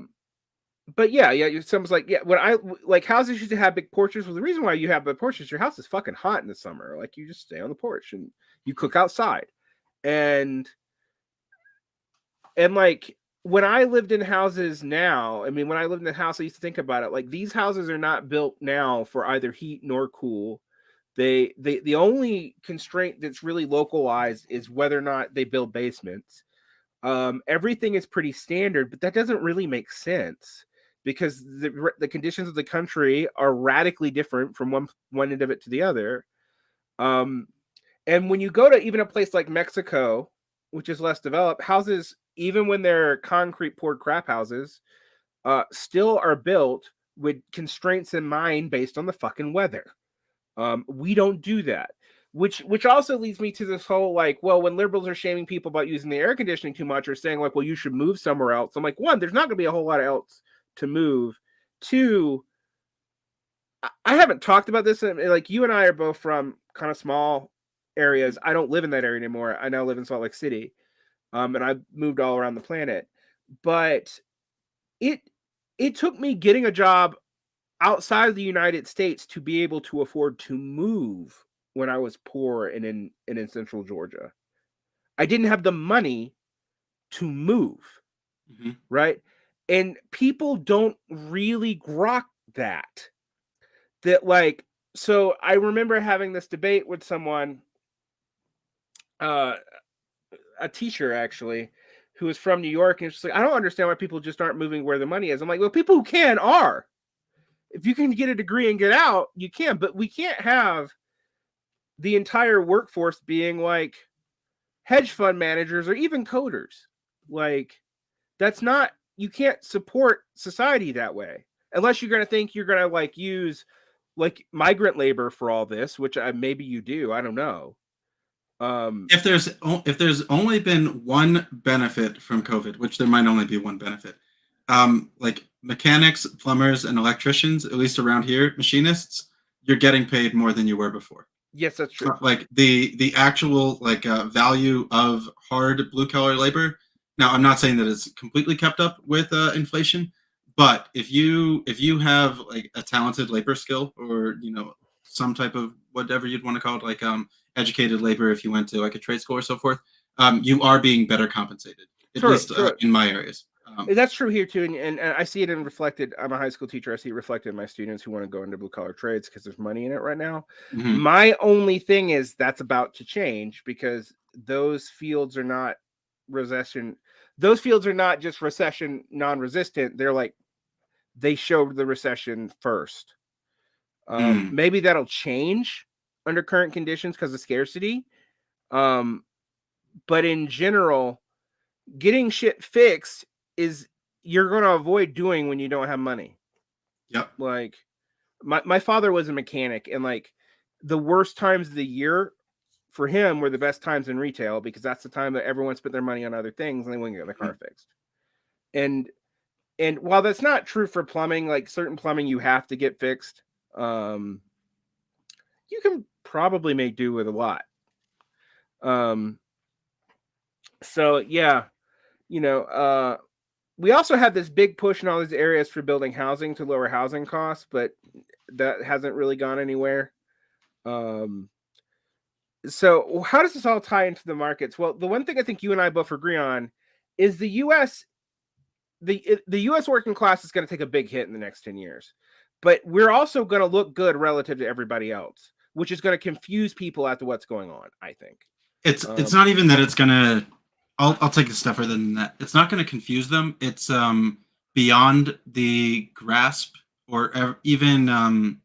But yeah, someone's like, yeah, when I, like, houses used to have big porches. Well, the reason why you have big porches, your house is fucking hot in the summer. Like, you just stay on the porch and you cook outside. And like, when I lived in houses now, I mean, when I lived in the house, I used to think about it. Like, these houses are not built now for either heat nor cool. The only constraint that's really localized is whether or not they build basements. Everything is pretty standard, but that doesn't really make sense because the conditions of the country are radically different from one end of it to the other. And when you go to even a place like Mexico, which is less developed, houses, even when they're concrete poured crap houses, still are built with constraints in mind based on the fucking weather. We don't do that. Which also leads me to this whole, like, well, when liberals are shaming people about using the air conditioning too much or saying, like, well, you should move somewhere else. I'm like, one, there's not going to be a whole lot else to move. Two, I haven't talked about this. Like, you and I are both from kind of small areas. I don't live in that area anymore. I now live in Salt Lake City. And I've moved all around the planet. But it took me getting a job outside of the United States to be able to afford to move when I was poor and in central Georgia. I didn't have the money to move, right? And people don't really grok that. Like, so I remember having this debate with someone, a teacher actually, who was from New York, and she's like, I don't understand why people just aren't moving where the money is. I'm like, well, people who can are. If you can get a degree and get out, you can, but we can't have the entire workforce being like hedge fund managers or even coders. Like, that's not, you can't support society that way unless you're going to think you're going to, like, use, like, migrant labor for all this, which maybe you do. I don't know.
If there's only been one benefit from COVID, which there might only be one benefit, like mechanics, plumbers, and electricians, at least around here, machinists, you're getting paid more than you were before.
Yes, that's true.
Like the actual, like, value of hard blue collar labor. Now, I'm not saying that it's completely kept up with inflation, but if you have, like, a talented labor skill, or some type of whatever you'd want to call it, like educated labor, if you went to, like, a trade school or so forth, you are being better compensated, at least in my areas.
That's true here too, and I see it in reflected. I'm a high school teacher. I see it reflected in my students who want to go into blue collar trades because there's money in it right now.
Mm-hmm.
My only thing is that's about to change because those fields are not recession. Those fields are not just recession non-resistant. They're like, they showed the recession first. Maybe that'll change under current conditions because of scarcity. But in general, getting shit fixed is you're going to avoid doing when you don't have money.
Yep.
Like, my father was a mechanic, and, like, the worst times of the year for him were the best times in retail because that's the time that everyone spent their money on other things and they wouldn't get the car fixed. And while that's not true for plumbing, like, certain plumbing you have to get fixed, you can probably make do with a lot. So yeah, we also had this big push in all these areas for building housing to lower housing costs, but that hasn't really gone anywhere. So how does this all tie into the markets? Well, the one thing I think you and I both agree on is the U.S. The U.S. working class is going to take a big hit in the next 10 years, but we're also going to look good relative to everybody else, which is going to confuse people as to what's going on, I think.
It's not even that it's gonna. I'll take a step further than that. It's not gonna confuse them. It's beyond the grasp or even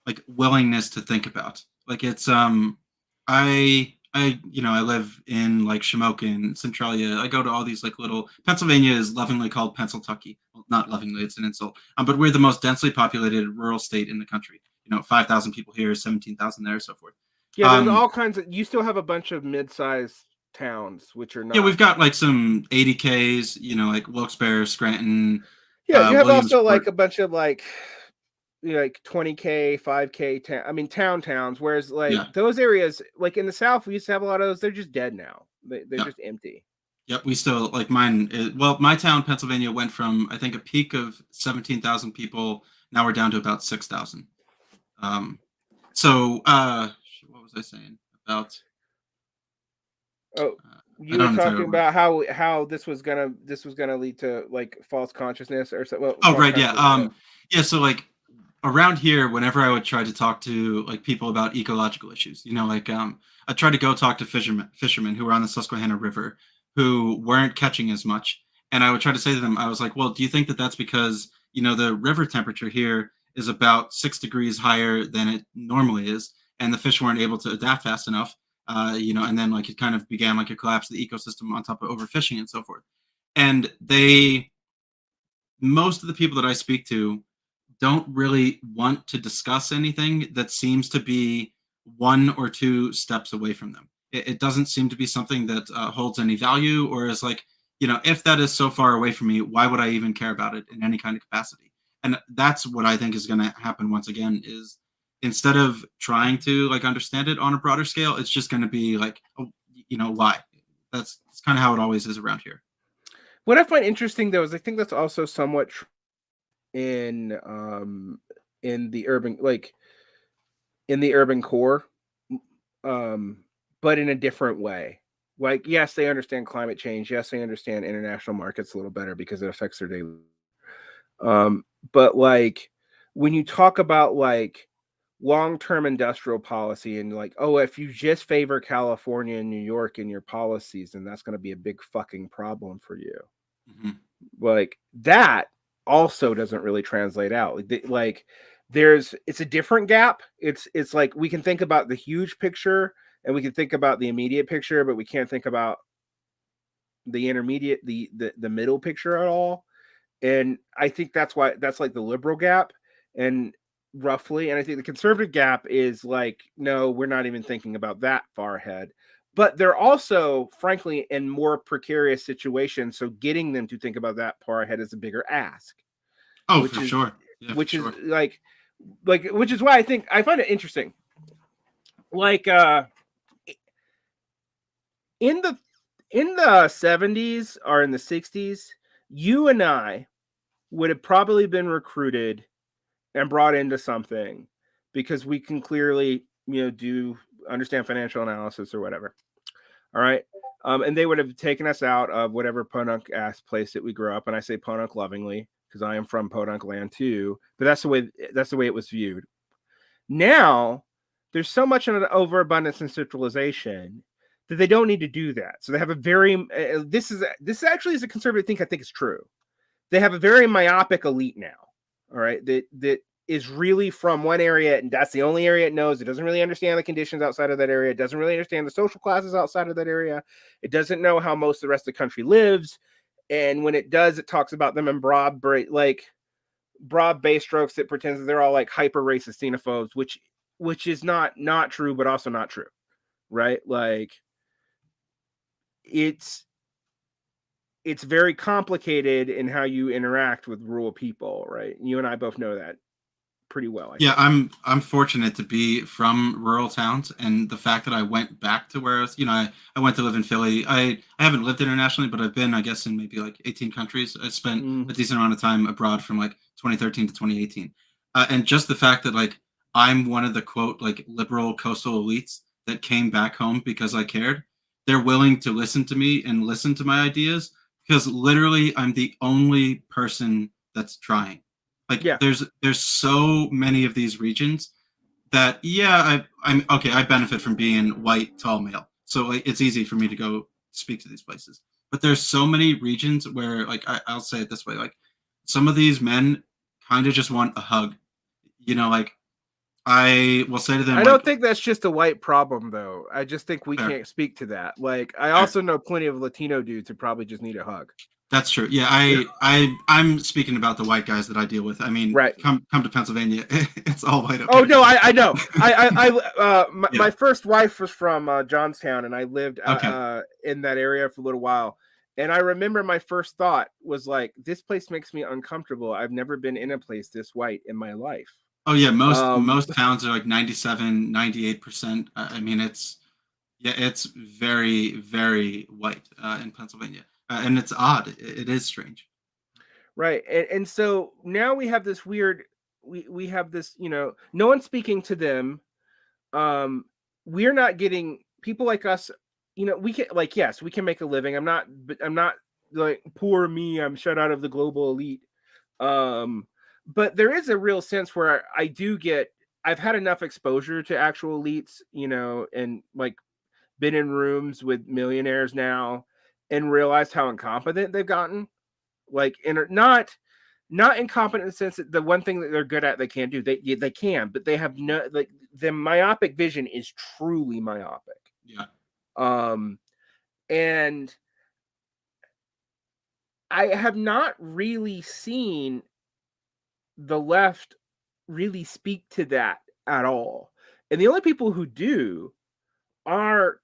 like willingness to think about. Like it's I I live in like Shamokin, Centralia. I go to all these like little Pennsylvania is lovingly called Pennsyltucky. Well, not lovingly, it's an insult. But we're the most densely populated rural state in the country. 5,000 people here, 17,000 there, so forth.
Yeah, there's all kinds of. You still have a bunch of mid-sized towns which are not.
Yeah, we've got like some 80Ks. Like Wilkes-Barre, Scranton.
Yeah, you have also
Williamsport.
like a bunch of like 20K, 5K, towns. Whereas those areas, like in the South, we used to have a lot of those. They're just dead now. They're just empty.
Yep, we still like mine. My town, Pennsylvania, went from I think a peak of 17,000 people. Now we're down to about 6,000. So what was I saying about?
Oh, you were talking about how this was gonna lead to like false consciousness or something.
Oh, right, yeah, yeah. So like around here, whenever I would try to talk to like people about ecological issues, I tried to go talk to fishermen who were on the Susquehanna River who weren't catching as much, and I would try to say to them, I was like, well, do you think that that's because the river temperature here is about 6 degrees higher than it normally is, and the fish weren't able to adapt fast enough, and then like it kind of began like a collapse of the ecosystem on top of overfishing and so forth, and most of the people that I speak to don't really want to discuss anything that seems to be 1 or 2 steps away from them. It doesn't seem to be something that holds any value, or is like, if that is so far away from me, why would I even care about it in any kind of capacity? And that's what I think is going to happen once again, is instead of trying to like understand it on a broader scale, it's just going to be like, oh, why? That's kind of how it always is around here.
What I find interesting though is I think that's also somewhat in the urban, like in the urban core, but in a different way. Like, yes, they understand climate change. Yes, they understand international markets a little better because it affects their daily. But like when you talk about like long-term industrial policy and like, oh, if you just favor California and New York in your policies, then that's going to be a big fucking problem for you.
Mm-hmm.
Like that also doesn't really translate out. Like it's a different gap. It's like we can think about the huge picture and we can think about the immediate picture, but we can't think about the intermediate, the middle picture at all. And I think that's why that's like the liberal gap, and roughly. And I think the conservative gap is like, no, we're not even thinking about that far ahead. But they're also, frankly, in more precarious situations. So getting them to think about that far ahead is a bigger ask.
Oh, for sure. Yeah,
which is like, which is why I find it interesting. Like, in the 70s or in the 60s, you and I would have probably been recruited and brought into something because we can clearly, do understand financial analysis or whatever. All right. And they would have taken us out of whatever podunk ass place that we grew up. And I say podunk lovingly because I am from podunk land too. But that's the way it was viewed. Now there's so much of an overabundance and centralization that they don't need to do that. So they have a very this actually is a conservative thing I think is true. They have a very myopic elite now. All right, that is really from one area, and that's the only area it knows. It doesn't really understand the conditions outside of that area. It doesn't really understand the social classes outside of that area. It doesn't know how most of the rest of the country lives. And when it does, it talks about them in broad base strokes that pretends that they're all like hyper racist xenophobes, which is not true, but also not true, right? Like it's very complicated in how you interact with rural people, right? You and I both know that pretty well.
I'm fortunate to be from rural towns, and the fact that I went back to where I was, I went to live in Philly. I haven't lived internationally, but I've been, I guess, in maybe like 18 countries. I spent a decent amount of time abroad from like 2013 to 2018. And just the fact that like I'm one of the quote like liberal coastal elites that came back home because I cared. They're willing to listen to me and listen to my ideas because literally I'm the only person that's trying. Like there's so many of these regions that I'm okay. I benefit from being white, tall male, So like it's easy for me to go speak to these places. But there's so many regions where like I'll say it this way, like some of these men kind of just want a hug. Like I will say to them
I
like,
don't think that's just a white problem, though. I just think we
fair,
can't speak to that. Like, I
fair.
also know plenty of Latino dudes who probably just need a hug.
That's true. Yeah, I'm speaking about the white guys that I deal with. I mean,
Right.
come to Pennsylvania, it's all white up
Oh
here.
no, I know. My
Yeah.
first wife was from Johnstown, and I lived
Okay.
in that area for a little while. And I remember my first thought was like, "This place makes me uncomfortable. I've never been in a place this white in my life."
Oh yeah, most
Um,
most towns are like 97, 98%. I mean, it's very, very white in Pennsylvania, and it's odd. It is strange.
right. And so now we have this weird. We have this. No one's speaking to them. We're not getting people like us. We can, like, yes, we can make a living. I'm not like, poor me, I'm shut out of the global elite. But there is a real sense where I've had enough exposure to actual elites, and like been in rooms with millionaires now and realized how incompetent they've gotten. Like, and not incompetent in the sense that the one thing that they're good at they can't do. They can, but they have no, like, the myopic vision is truly myopic.
Yeah.
Um, and I have not really seen the left really speak to that at all. And the only people who do are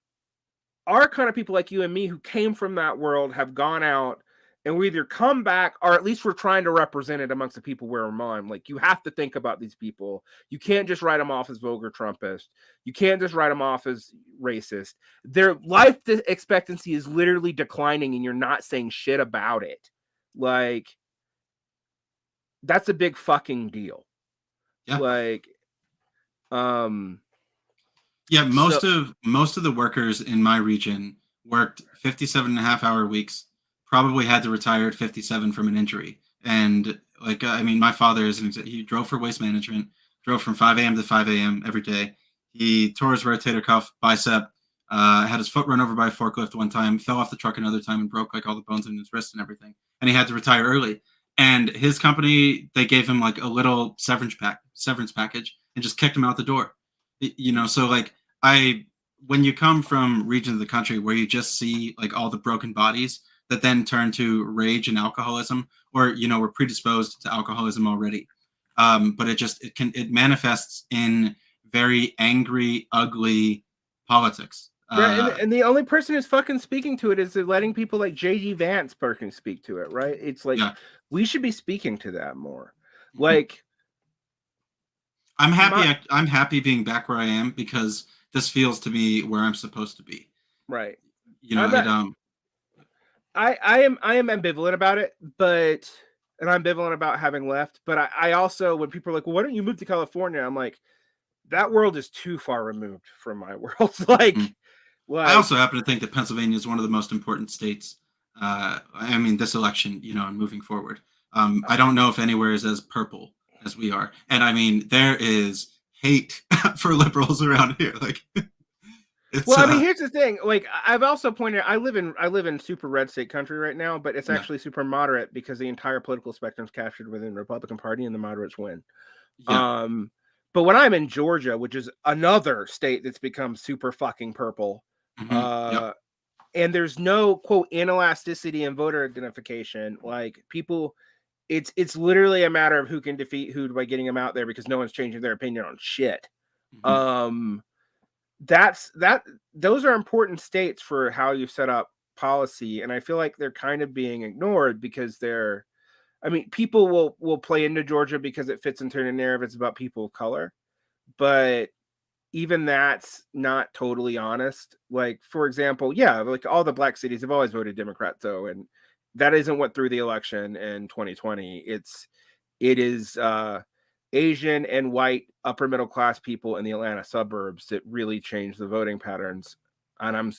kind of people like you and me who came from that world, have gone out, and we either come back or at least we're trying to represent it amongst the people where we're on. Like, you have to think about these people. You can't just write them off as vulgar Trumpist. You can't just write them off as racist. Their life expectancy is literally declining, and you're not saying shit about it. Like, that's a big fucking deal.
Yeah.
Like,
Yeah,
so
most of the workers in my region worked 57 and a half hour weeks, probably had to retire at 57 from an injury. And like I mean, my father he drove for Waste Management, drove from 5 a.m. to 5 a.m. every day. He tore his rotator cuff, bicep, had his foot run over by a forklift one time, fell off the truck another time and broke like all the bones in his wrist and everything. And he had to retire early. And his company, they gave him like a little severance package and just kicked him out the door. So like when you come from regions of the country where you just see like all the broken bodies that then turn to rage and alcoholism, or we're predisposed to alcoholism already, but it manifests in very angry, ugly politics.
right, and the only person who's fucking speaking to it is letting people like JD Vance fucking speak to it, right? It's like,
Yeah.
we should be speaking to that more.
Mhm.
Like,
I'm happy. I'm happy being back where I am because this feels to me where I'm supposed to be.
right.
You know, it
I am ambivalent about it, and I'm ambivalent about having left. But I also, when people are like, "Well, why don't you move to California?" I'm like, that world is too far removed from my world.
Mhm. I
like
also happen to think that Pennsylvania is one of the most important states. I mean, this election, and moving forward. I don't know if anywhere is as purple as we are, and I mean, there is hate for liberals around here. Like, it's
Well, I mean, here's the thing. Like, I've also pointed out, I live in super red state country right now, but it's
yeah,
actually super moderate because the entire political spectrum is captured within the Republican Party, and the moderates win.
yeah,
But when I'm in Georgia, which is another state that's become super fucking purple,
yep,
and there's no quote inelasticity in voter identification, like, people, it's literally a matter of who can defeat who by getting them out there, because no one's changing their opinion on shit.
mhm,
Um, those are important states for how you set up policy, and I feel like they're kind of being ignored because people will play into Georgia because it fits into the narrative. It's about people of color, but even that's not totally honest. Like, for example, yeah, like, all the black cities have always voted Democrat, though, and that isn't what threw the election in 2020. It is Asian and white upper middle class people in the Atlanta suburbs that really changed the voting patterns. And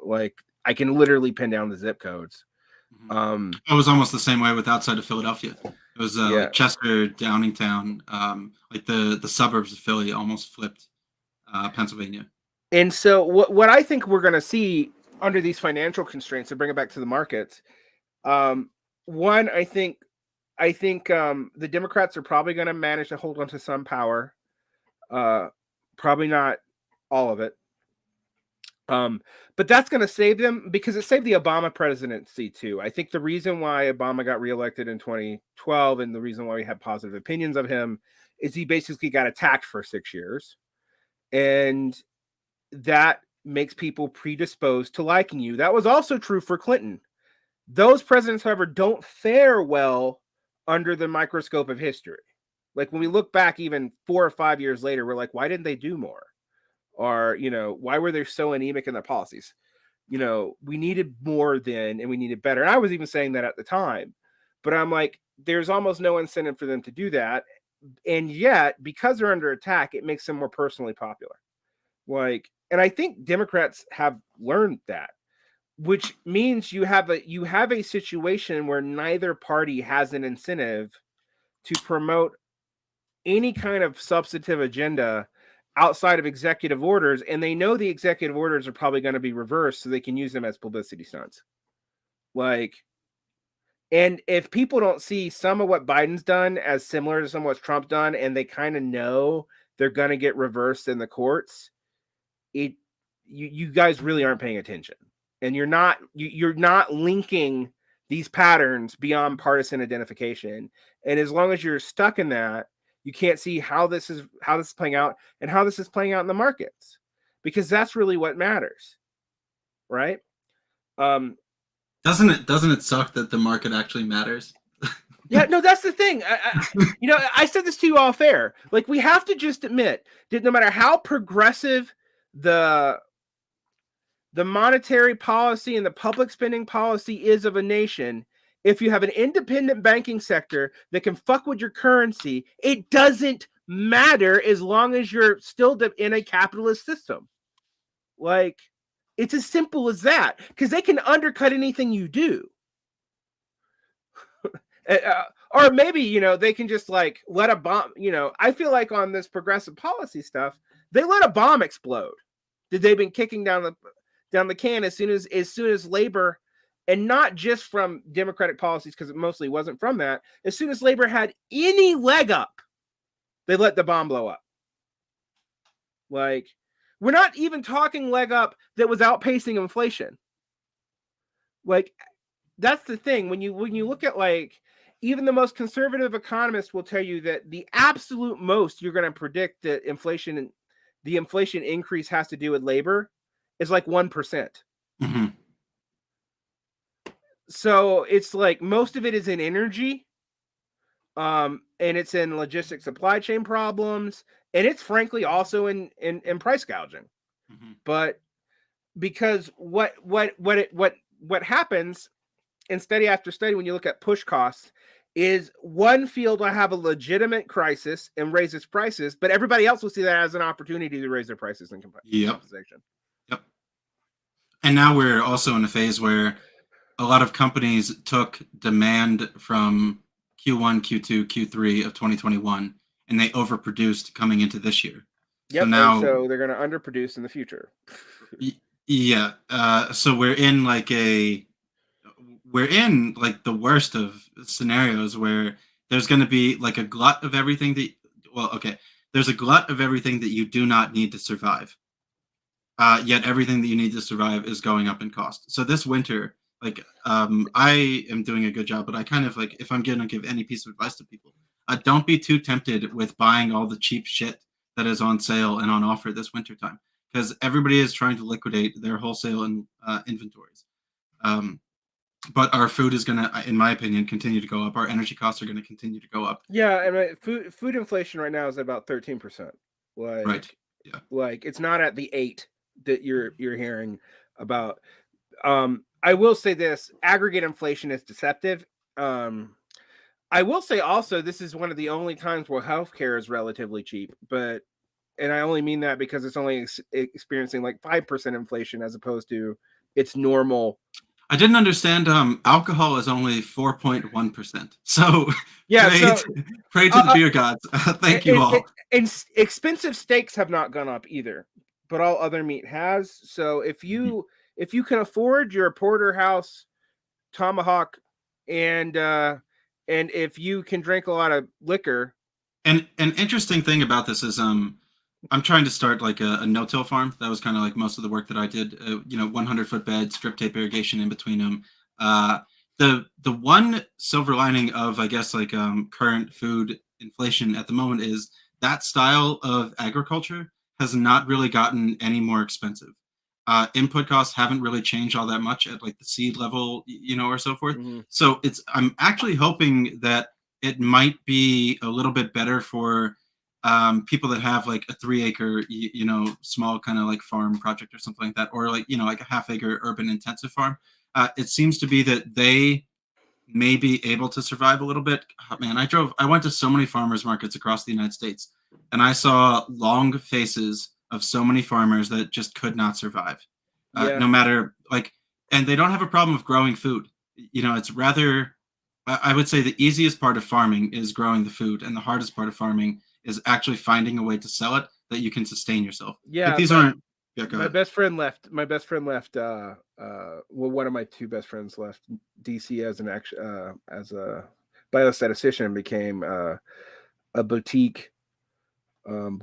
like, I can literally pin down the zip codes.
mhm.
Um,
It was almost the same way with outside of Philadelphia. It was
yeah,
like Chester, Downingtown, like the suburbs of Philly almost flipped Pennsylvania.
And so what I think we're going to see under these financial constraints, to bring it back to the markets, one, I think the Democrats are probably going to manage to hold on to some power, probably not all of it. But that's going to save them because it saved the Obama presidency too. I think the reason why Obama got reelected in 2012 and the reason why we have positive opinions of him is he basically got attacked for 6 years. And that makes people predisposed to liking you. That was also true for Clinton. Those presidents, however, don't fare well under the microscope of history. Like when we look back even 4 or 5 years later, we're like, why didn't they do more? Or, why were they so anemic in their policies? We needed more then and we needed better. And I was even saying that at the time. But I'm like, there's almost no incentive for them to do that. And yet, because they're under attack, it makes them more personally popular. And I think Democrats have learned that, which means you have a situation where neither party has an incentive to promote any kind of substantive agenda outside of executive orders, and they know the executive orders are probably going to be reversed so they can use them as publicity stunts. And if people don't see some of what Biden's done as similar to some of what Trump's done, and they kind of know they're going to get reversed in the courts, you guys really aren't paying attention, and you're not linking these patterns beyond partisan identification. And as long as you're stuck in that, you can't see how this is playing out and how this is playing out in the markets, because that's really what matters, right?
Doesn't it suck that the market actually matters?
Yeah, no, that's the thing. I said this to you off air. Like, we have to just admit that no matter how progressive the monetary policy and the public spending policy is of a nation, if you have an independent banking sector that can fuck with your currency, it doesn't matter as long as you're still in a capitalist system. Like, it's as simple as that, because they can undercut anything you do. Or maybe, they can just like let a bomb, I feel like on this progressive policy stuff, they let a bomb explode. They've been kicking down the can as soon as labor, and not just from Democratic policies, because it mostly wasn't from that. As soon as labor had any leg up, they let the bomb blow up. Like, we're not even talking leg up that was outpacing inflation. Like, that's the thing. When you look at, like, even the most conservative economists will tell you that the absolute most you're going to predict that the inflation increase has to do with labor is like 1%.
Mm-hmm.
So it's like most of it is in energy, and it's in logistics, supply chain problems, and it's frankly also in price gouging.
Mm-hmm.
But because what happens in study after study when you look at push costs is one field will have a legitimate crisis and raise its prices, but everybody else will see that as an opportunity to raise their prices and compensation.
Yep. And now we're also in a phase where a lot of companies took demand from Q1, Q2, Q3 of 2021, and they overproduced coming into this year.
Yep. So now, so they're going to underproduce in the future.
Yeah. So we're in like the worst of scenarios where there's going to be like a glut of everything there's a glut of everything that you do not need to survive. Yet everything that you need to survive is going up in cost. So this winter, like, I am doing a good job, but I kind of like, if I'm going to give any piece of advice to people, don't be too tempted with buying all the cheap shit that is on sale and on offer this winter time, because everybody is trying to liquidate their wholesale and inventories. But our food is going to, in my opinion, continue to go up. Our energy costs are going to continue to go up.
Yeah, and food inflation right now is at about 13%.
Right. Yeah.
Like, it's not at the 8 that you're hearing about. I will say this: aggregate inflation is deceptive. I will say also, this is one of the only times where healthcare is relatively cheap, and I only mean that because it's only experiencing like 5% inflation as opposed to its normal.
I didn't understand. Alcohol is only 4.1%. So
yeah,
pray to the beer gods. Thank you all.
And expensive steaks have not gone up either. but all other meat has. So if you can afford your porterhouse tomahawk, and if you can drink a lot of liquor.
And an interesting thing about this is I'm trying to start like a no-till farm. That was kind of like most of the work that I did. 100-foot beds, strip tape irrigation in between them. Uh, the one silver lining of, I guess, like current food inflation at the moment is that style of agriculture has not really gotten any more expensive. Input costs haven't really changed all that much at like the seed level, or so forth.
Mm-hmm.
So I'm actually hoping that it might be a little bit better for people that have like a 3-acre, small kind of like farm project or something like that, or like, like a half-acre urban intensive farm. It seems to be that they may be able to survive a little bit. Oh, man, I went to so many farmers markets across the United States, and I saw long faces of so many farmers that just could not survive.
Yeah.
No matter like, and they don't have a problem of growing food. It's rather, I would say the easiest part of farming is growing the food, and the hardest part of farming is actually finding a way to sell it that you can sustain yourself.
Yeah.
Like these aren't. Yeah, go
my
ahead.
best friend left. One of my two best friends left DC as a biostatistician and became a boutique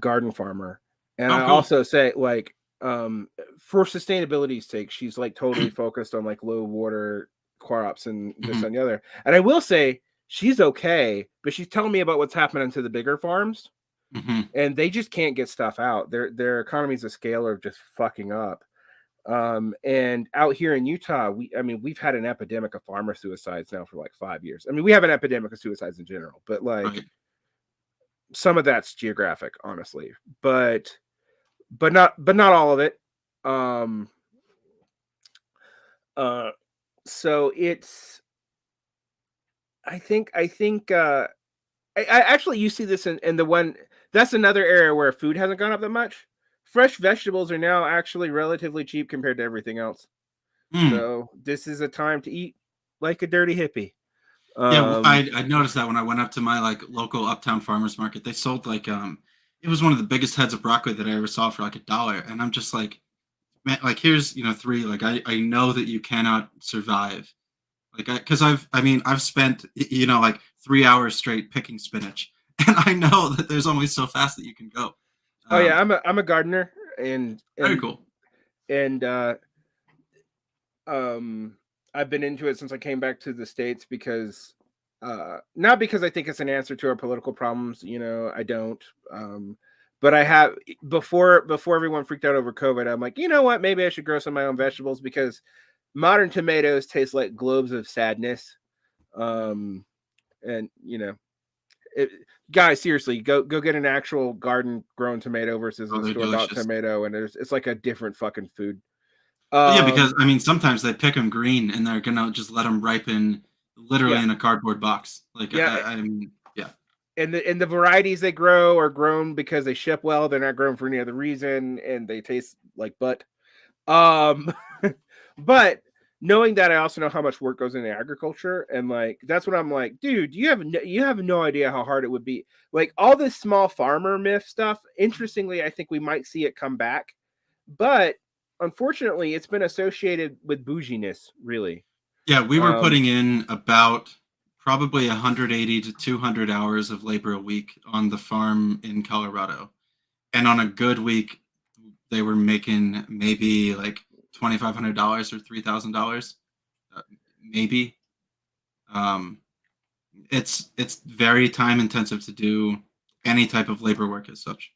garden farmer. And
Oh,
I
cool.
also say, like, for sustainability's sake, she's like totally focused on like low water crops and this
Mhm.
and the other. And I will say she's okay, but she's telling me about what's happening to the bigger farms,
Mhm.
and they just can't get stuff out. Their economies of scale are just fucking up. And out here in Utah, we've had an epidemic of farmer suicides now for like 5 years. I mean, we have an epidemic of suicides in general, but like
Right.
some of that's geographic, honestly, but not all of it. Um, uh, so it's I actually, you see this in the one, that's another area where food hasn't gone up that much. Fresh vegetables are now actually relatively cheap compared to everything else.
Mm.
So this is a time to eat like a dirty hippie.
Yeah,
Um,
I noticed that when I went up to my like local uptown farmers market, they sold like it was one of the biggest heads of broccoli that I ever saw for like $1, and I'm just like, man, like here's 3. Like I know that you cannot survive, like because I've spent like 3 hours straight picking spinach, and I know that there's only so fast that you can go.
oh yeah,
Um,
I'm a gardener, and
Very
and
cool.
and um I've been into it since I came back to the States, because not because I think it's an answer to our political problems, I don't. But I have, before everyone freaked out over COVID, I'm like, you know what, maybe I should grow some of my own vegetables, because modern tomatoes taste like globes of sadness. um and it, guys, seriously, go get an actual garden grown tomato versus
Oh,
a
they're
store-bought
delicious.
tomato, and it's like a different fucking food.
Well, yeah, because
um
sometimes they pick them green and they're gonna just let them ripen literally
yeah.
in a cardboard box. Like
Yeah,
I mean, yeah.
and the varieties they grow are grown because they ship well. They're not grown for any other reason, and they taste like butt. Um, but knowing that, I also know how much work goes into agriculture, and like that's what I'm like, dude. You have no idea how hard it would be. Like all this small farmer myth stuff. Interestingly, I think we might see it come back, but unfortunately, it's been associated with bouginess, really.
Yeah, we were
Um,
putting in about probably 180 to 200 hours of labor a week on the farm in Colorado. And on a good week, they were making maybe like $2,500 or $3,000, maybe. Um, it's very time intensive to do any type of labor work as such.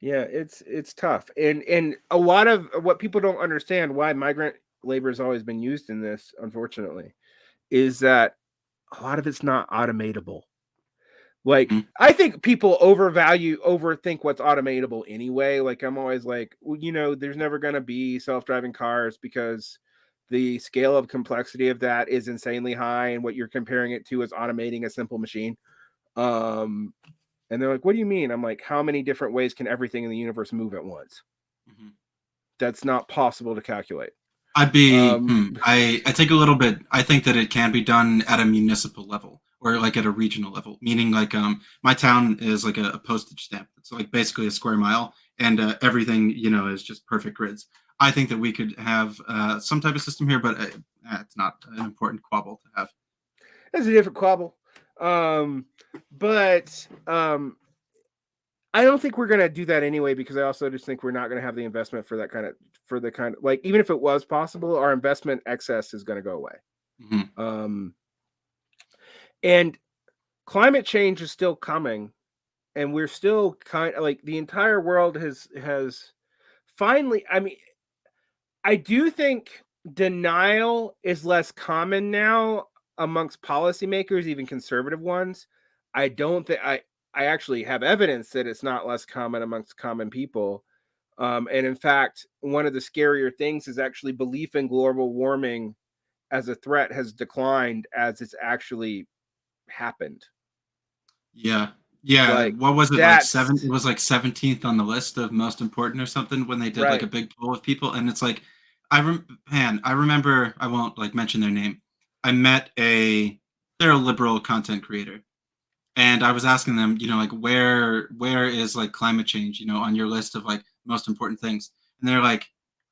Yeah, it's tough. And a lot of what people don't understand, why migrant labor has always been used in this, unfortunately, is that a lot of it's not automatable. Like,
Mhm.
I think people overthink what's automatable anyway. Like, I'm always like, well, there's never going to be self-driving cars, because the scale of complexity of that is insanely high, and what you're comparing it to is automating a simple machine. Um, and they're like, what do you mean? I'm like, how many different ways can everything in the universe move at once?
Mhm.
That's not possible to calculate.
I'd be,
Um,
I take a little bit. I think that it can be done at a municipal level or like at a regional level, meaning like my town is like a postage stamp. It's like basically a square mile, and everything is just perfect grids. I think that we could have some type of system here, but it's not an important quabble to have.
That's a different quabble. But I don't think we're going to do that anyway, because I also just think we're not going to have the investment for the kind of, like, even if it was possible, our investment excess is going to go away.
Mm-hmm.
And climate change is still coming, and we're still kind of like, the entire world has finally, I mean, I do think denial is less common now amongst policymakers, even conservative ones. I don't think I actually have evidence that it's not less common amongst common people. And in fact, one of the scarier things is actually belief in global warming as a threat has declined as it's actually happened.
Yeah. Yeah.
Like,
What was it, like seven?
that's
It was like 17th on the list of most important or something when they did like a
right.
big poll of people. And it's like, I remember, I won't like mention their name. I met they're a liberal content creator. And I was asking them, like where is like climate change, on your list of like most important things? And they're like,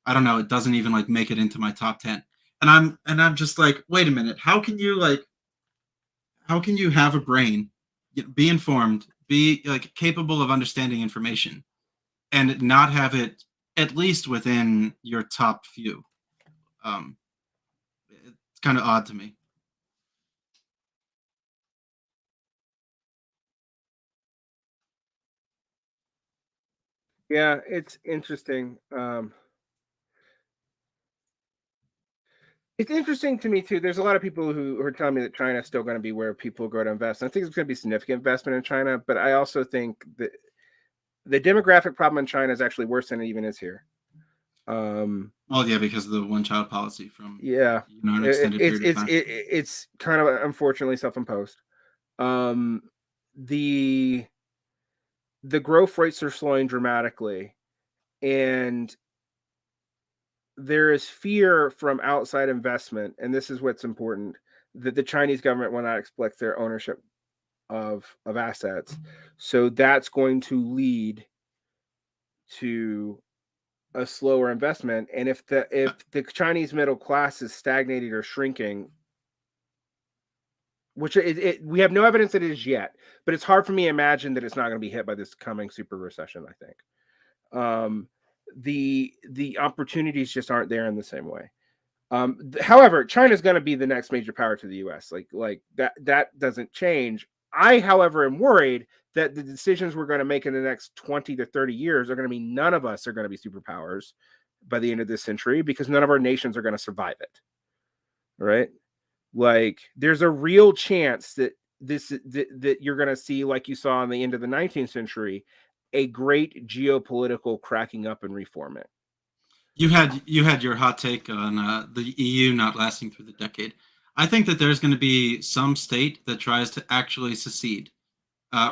I don't know, it doesn't even like make it into my top 10. And I'm just like, wait a minute, how can you have a brain, be informed, be like capable of understanding information, and not have it at least within your top few? Um, it's kind of odd to me.
Yeah, it's interesting. It's interesting to me too. There's a lot of people who are telling me that China is still going to be where people go to invest. I think it's going to be significant investment in China, but I also think that the demographic problem in China is actually worse than it even is here.
Well, yeah, because of the one-child policy from
Yeah,
an extended period of time.
it's kind of unfortunately self-imposed. Um, the the growth rates are slowing dramatically, and there is fear from outside investment, and this is what's important, that the Chinese government will not exploit their ownership of assets. So that's going to lead to a slower investment. And if the Chinese middle class is stagnating or shrinking, which we have no evidence that it is yet, but it's hard for me to imagine that it's not going to be hit by this coming super recession. I think the opportunities just aren't there in the same way. However, China's going to be the next major power to the U.S. Like that doesn't change. I, however, am worried that the decisions we're going to make in the next 20 to 30 years are going to be, none of us are going to be superpowers by the end of this century, because none of our nations are going to survive it. Right? Like, there's a real chance that that you're going to see, like you saw in the end of the 19th century, a great geopolitical cracking up and reforming.
You had your hot take on the EU not lasting through the decade. I think that there's going to be some state that tries to actually secede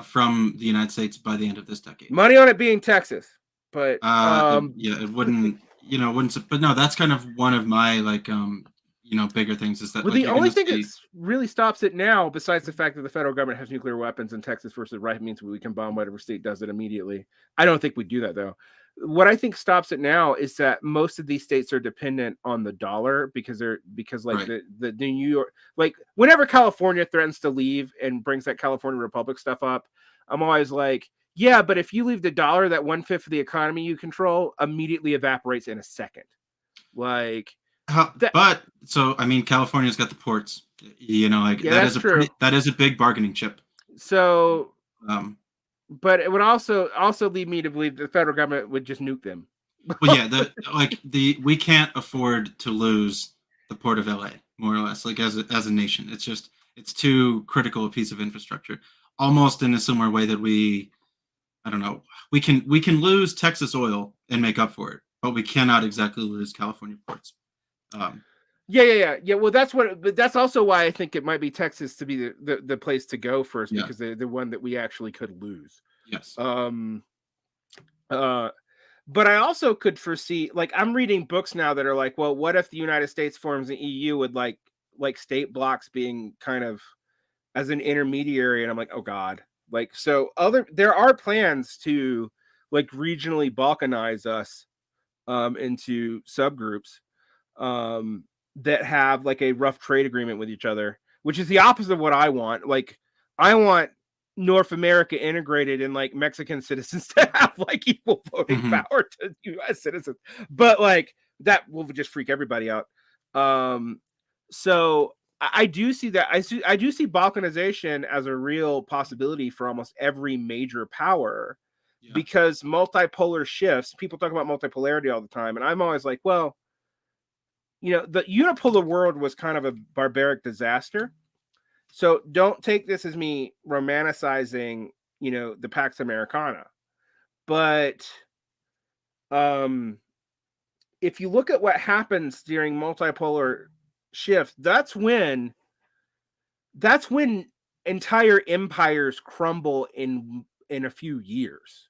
from the United States by the end of this decade.
Money on it being Texas, but
Yeah, it wouldn't, wouldn't. But no, that's kind of one of my like, bigger things is that
well,
like
the
you're going
only
to
thing that
see.
really stops it now, besides the fact that the federal government has nuclear weapons in Texas versus right, means we can bomb whatever state does it immediately. I don't think we do that, though. What I think stops it now is that most of these states are dependent on the dollar, because like
Right.
the New York, like whenever California threatens to leave and brings that California Republic stuff up, I'm always like, yeah, but if you leave the dollar, that 1/5 of the economy you control immediately evaporates in a second. Like that.
But so I mean, California's got the ports. Like
Yeah, that's true.
that is a big bargaining chip.
So,
Um,
but it would also lead me to believe the federal government would just nuke them.
well, yeah, we can't afford to lose the port of LA, more or less, like as a nation. It's too critical a piece of infrastructure, almost in a similar way that I don't know, we can lose Texas oil and make up for it, but we cannot exactly lose California ports. Um,
Yeah. Well, but that's also why I think it might be Texas to be the place to go first,
yeah,
because they're the one that we actually could lose.
yes.
Um, uh, but I also could foresee, like, I'm reading books now that are like, well, what if the United States forms an EU with like state blocks being kind of as an intermediary, and I'm like, oh God. Like, so there are plans to like regionally balkanize us into subgroups that have like a rough trade agreement with each other, which is the opposite of what I want. Like, I want North America integrated and like Mexican citizens to have like equal voting power to U.S. citizens, but like that will just freak everybody out. So I do see that. I do see balkanization as a real possibility for almost every major power, because multipolar shifts. People talk about multipolarity all the time, and I'm always like, well, you know, the unipolar world was kind of a barbaric disaster. So don't take this as me romanticizing, you know, the Pax Americana. But if you look at what happens during multipolar shift, that's when entire empires crumble in a few years,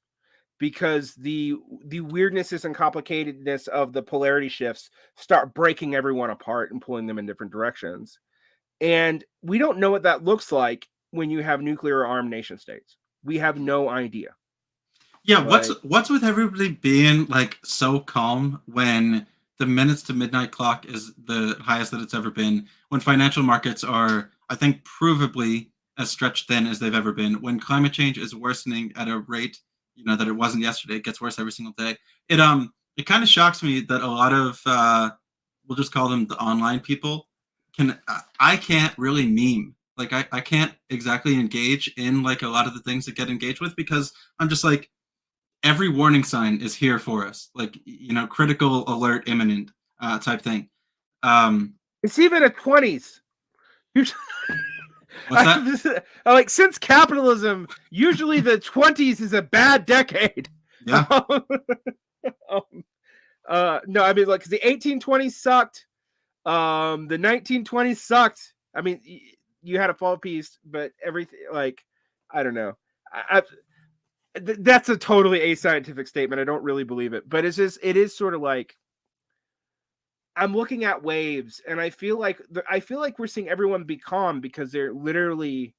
because the weirdnesses and complicatedness of the polarity shifts start breaking everyone apart and pulling them in different directions. And we don't know what that looks like when you have nuclear armed nation states. We have no idea.
Yeah, what's with everybody being like so calm when the minutes to midnight clock is the highest that it's ever been, when financial markets are, I think, provably as stretched thin as they've ever been, when climate change is worsening at a rate, you know, that it wasn't yesterday. It gets worse every single day. It kind of shocks me that a lot of we'll just call them the online people I can't really meme. Like I can't exactly engage in like a lot of the things that get engaged with, because I'm just like, every warning sign is here for us, like, you know, critical alert imminent type thing.
It's even at 20s.
What's that?
Like, since capitalism, usually the 20s is a bad decade.
Yeah.
No, I mean, like, the 1820s sucked. The 1920s sucked. I mean, you had a fall piece, but everything, like, I don't know. That's a totally ascientific statement. I don't really believe it, but it is sort of like, I'm looking at waves, and I feel like we're seeing everyone be calm because they're literally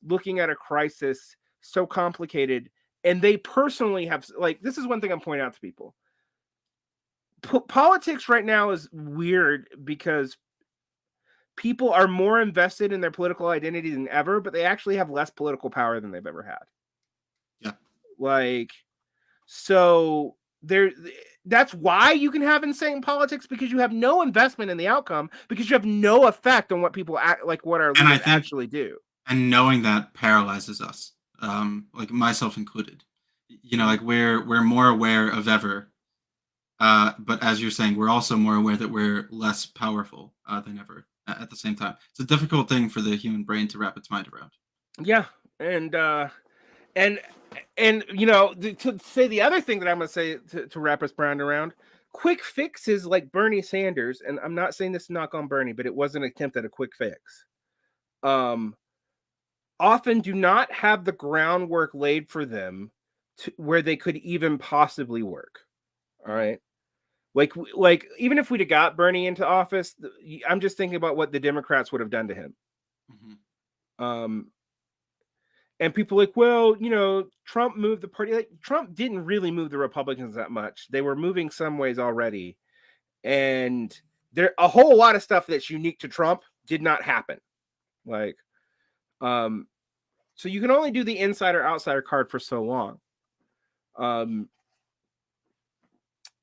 looking at a crisis so complicated, and they personally have, like, this is one thing I'm pointing out to people. Politics right now is weird because people are more invested in their political identity than ever, but they actually have less political power than they've ever had.
Yeah.
Like, so that's why you can have insane politics, because you have no investment in the outcome, because you have no effect on what people act like, what our leaders actually do.
And knowing that paralyzes us, like myself included. You know, like we're more aware of ever. But as you're saying, we're also more aware that we're less powerful than ever at the same time. It's a difficult thing for the human brain to wrap its mind around.
Yeah. And you know, to say the other thing that I'm going to say to wrap us around, quick fixes like Bernie Sanders, and I'm not saying this to knock on Bernie, but it was an attempt at a quick fix, often do not have the groundwork laid for them to where they could even possibly work. All right. Like even if we'd have got Bernie into office, I'm just thinking about what the Democrats would have done to him. And people like, well, you know, Trump moved the party. Like, Trump didn't really move the Republicans that much. They were moving some ways already. And there a whole lot of stuff that's unique to Trump did not happen. Like, so you can only do the insider outsider card for so long.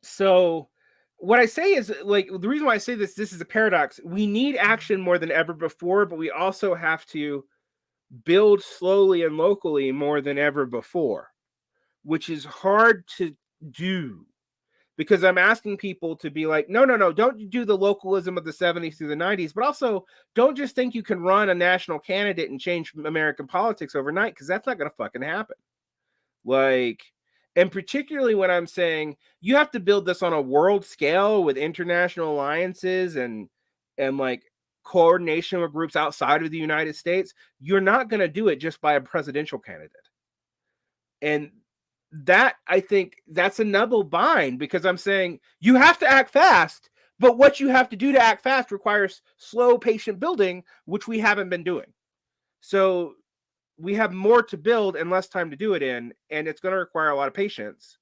So what I say is, like, the reason why I say this is a paradox. We need action more than ever before, but we also have to build slowly and locally more than ever before, which is hard to do, because I'm asking people to be like, no, don't do the localism of the 70s through the 90s, but also don't just think you can run a national candidate and change American politics overnight, because that's not going to fucking happen. Like, and particularly when I'm saying you have to build this on a world scale with international alliances and like coordination with groups outside of the United States, you're not going to do it just by a presidential candidate. And that, I think that's a double bind, because I'm saying you have to act fast, but what you have to do to act fast requires slow, patient building, which we haven't been doing. So we have more to build and less time to do it in, and it's going to require a lot of patience.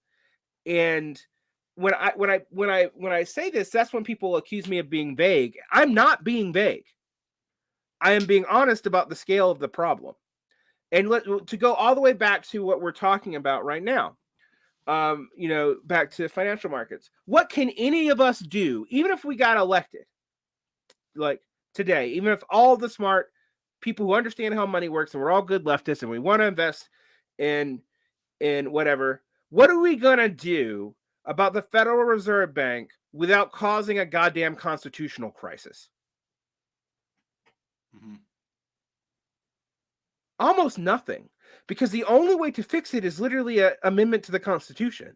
And when I say this, that's when people accuse me of being vague. I'm not being vague. I am being honest about the scale of the problem. And to go all the way back to what we're talking about right now, back to financial markets. What can any of us do, even if we got elected, like today, even if all the smart people who understand how money works and we're all good leftists and we want to invest in whatever, what are we going to do about the Federal Reserve Bank without causing a goddamn constitutional crisis?
Mm-hmm.
Almost nothing, because the only way to fix it is literally an amendment to the Constitution,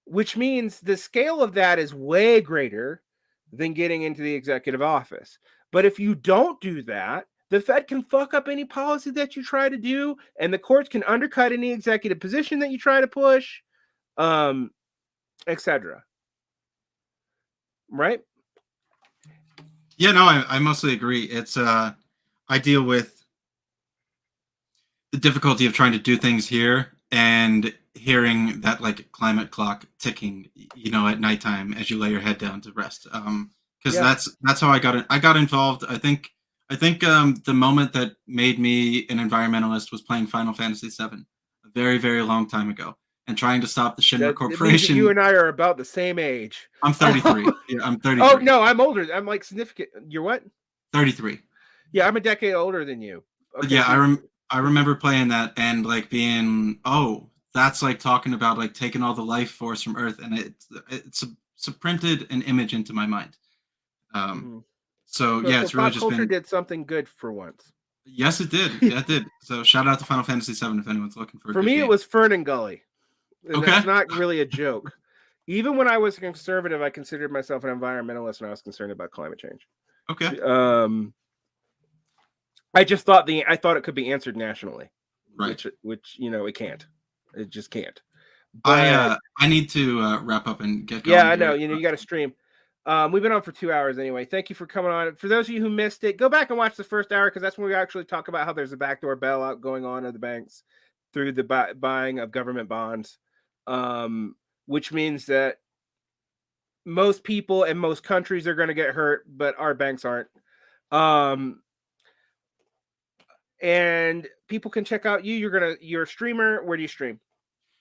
which means the scale of that is way greater than getting into the executive office. But if you don't do that, the Fed can fuck up any policy that you try to do, and the courts can undercut any executive position that you try to push, etc. Right?
Yeah, no, I mostly agree. It's I deal with the difficulty of trying to do things here and hearing that like climate clock ticking, at nighttime as you lay your head down to rest. Because that's how I got involved. I think the moment that made me an environmentalist was playing Final Fantasy VII a very, very long time ago and trying to stop the Shinra Corporation.
You and I are about the same age.
I'm 33. Yeah, I'm 33.
Oh no, I'm older. I'm like significant. You're what?
33.
Yeah, I'm a decade older than you.
Okay, yeah, I remember playing that and like being, oh, that's like talking about like taking all the life force from Earth, and it's printed an image into my mind. So yeah, it's really
pop
just
culture
been.
Did something good for once.
Yes, it did. Yeah, it did. So shout out to Final Fantasy VII if anyone's looking for.
For me, it was Fern and Gully.
Okay,
that's not really a joke. Even when I was a conservative, I considered myself an environmentalist, and I was concerned about climate change.
Okay.
I just thought it could be answered nationally,
right?
Which it can't. It just can't.
But, I need to wrap up and get going.
Yeah, I know. You got to stream. We've been on for 2 hours anyway. Thank you for coming on. For those of you who missed it, go back and watch the first hour, because that's when we actually talk about how there's a backdoor bailout going on of the banks through the buying of government bonds, which means that most people and most countries are going to get hurt, but our banks aren't. And people can check out you. You're a streamer. Where do you stream?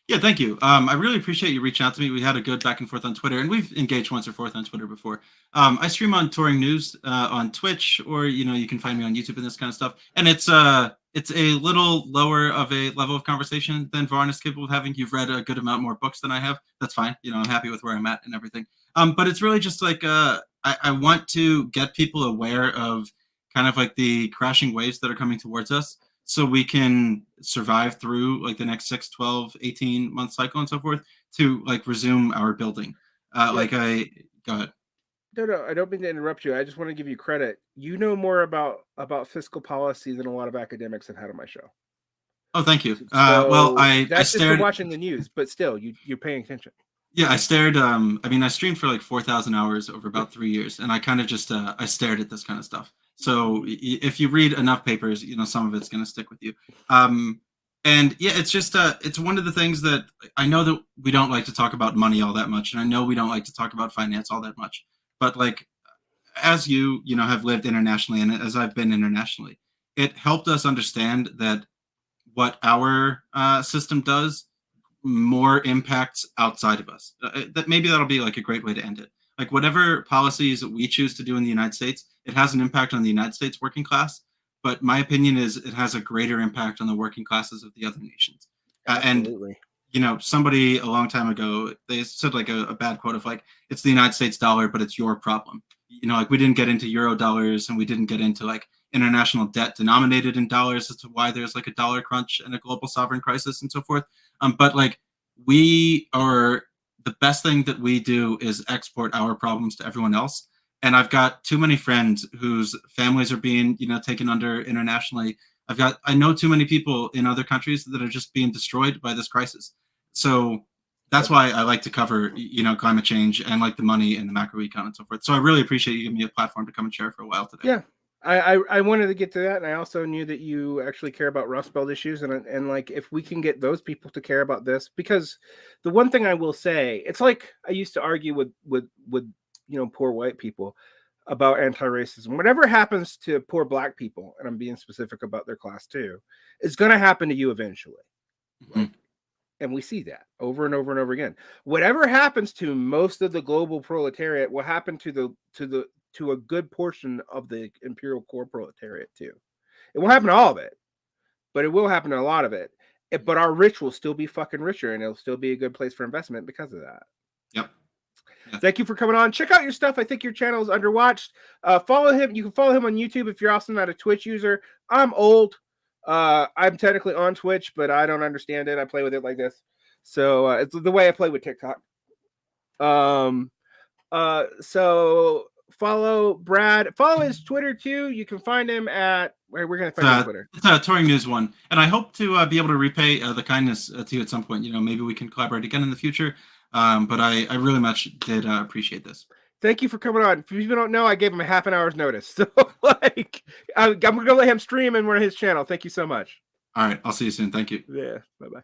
Yeah, thank you. I really appreciate you reaching out to me. We had a good back and forth on Twitter, and we've engaged once or forth on Twitter before. I stream on Touring News on Twitch, or you can find me on YouTube and this kind of stuff. And it's a little lower of a level of conversation than Varn is capable of having. You've read a good amount more books than I have. That's fine. I'm happy with where I'm at and everything. But it's really just like I want to get people aware of kind of like the crashing waves that are coming towards us, so we can survive through like the next 6, 12, 18 month cycle and so forth to like resume our building. Go ahead.
No, I don't mean to interrupt you. I just want to give you credit. You know more about fiscal policy than a lot of academics have had on my show.
Oh, thank you.
So
well, I
just
stared
from watching the news, but still, you're paying attention.
Yeah, I stared. I streamed for like 4,000 hours over about 3 years, and I kind of just I stared at this kind of stuff. So if you read enough papers, some of it's going to stick with you. And yeah, it's just it's one of the things that I know that we don't like to talk about money all that much, and I know we don't like to talk about finance all that much. But like, as you have lived internationally, and as I've been internationally, it helped us understand that what our system does more impacts outside of us. That maybe that'll be like a great way to end it. Like whatever policies that we choose to do in the United States, it has an impact on the United States working class. But my opinion is it has a greater impact on the working classes of the other nations.
Absolutely.
And somebody a long time ago, they said like a bad quote of like, it's the United States dollar, but it's your problem. Like we didn't get into euro dollars, and we didn't get into like international debt denominated in dollars as to why there's like a dollar crunch and a global sovereign crisis and so forth. But like we are, the best thing that we do is export our problems to everyone else. And I've got too many friends whose families are being, taken under internationally. I know too many people in other countries that are just being destroyed by this crisis. So that's why I like to cover, climate change and like the money and the macroecon and so forth. So I really appreciate you giving me a platform to come and share for a while today.
Yeah, I wanted to get to that, and I also knew that you actually care about Rust Belt issues, and like if we can get those people to care about this, because the one thing I will say, it's like I used to argue with poor white people about anti-racism. Whatever happens to poor black people, and I'm being specific about their class too, is going to happen to you eventually.
Mm-hmm.
Like, and we see that over and over and over again. Whatever happens to most of the global proletariat will happen to a good portion of the imperial core proletariat too. It won't happen to all of it, but it will happen to a lot of it. But our rich will still be fucking richer, and it'll still be a good place for investment because of that.
Yep.
Yeah. Thank you for coming on. Check out your stuff. I think your channel is underwatched. Follow him. You can follow him on YouTube if you're also not a Twitch user. I'm old. I'm technically on Twitch, but I don't understand it. I play with it like this. So it's the way I play with TikTok. So follow Brad. Follow his Twitter too. You can find him at where we're gonna find his Twitter.
It's Touring News 1, and I hope to be able to repay the kindness to you at some point. Maybe we can collaborate again in the future. But I really much did appreciate this.
Thank you for coming on. If you don't know, I gave him a half an hour's notice. So I'm gonna let him stream and run his channel. Thank you so much.
All right, I'll see you soon. Thank you.
Yeah. Bye-bye.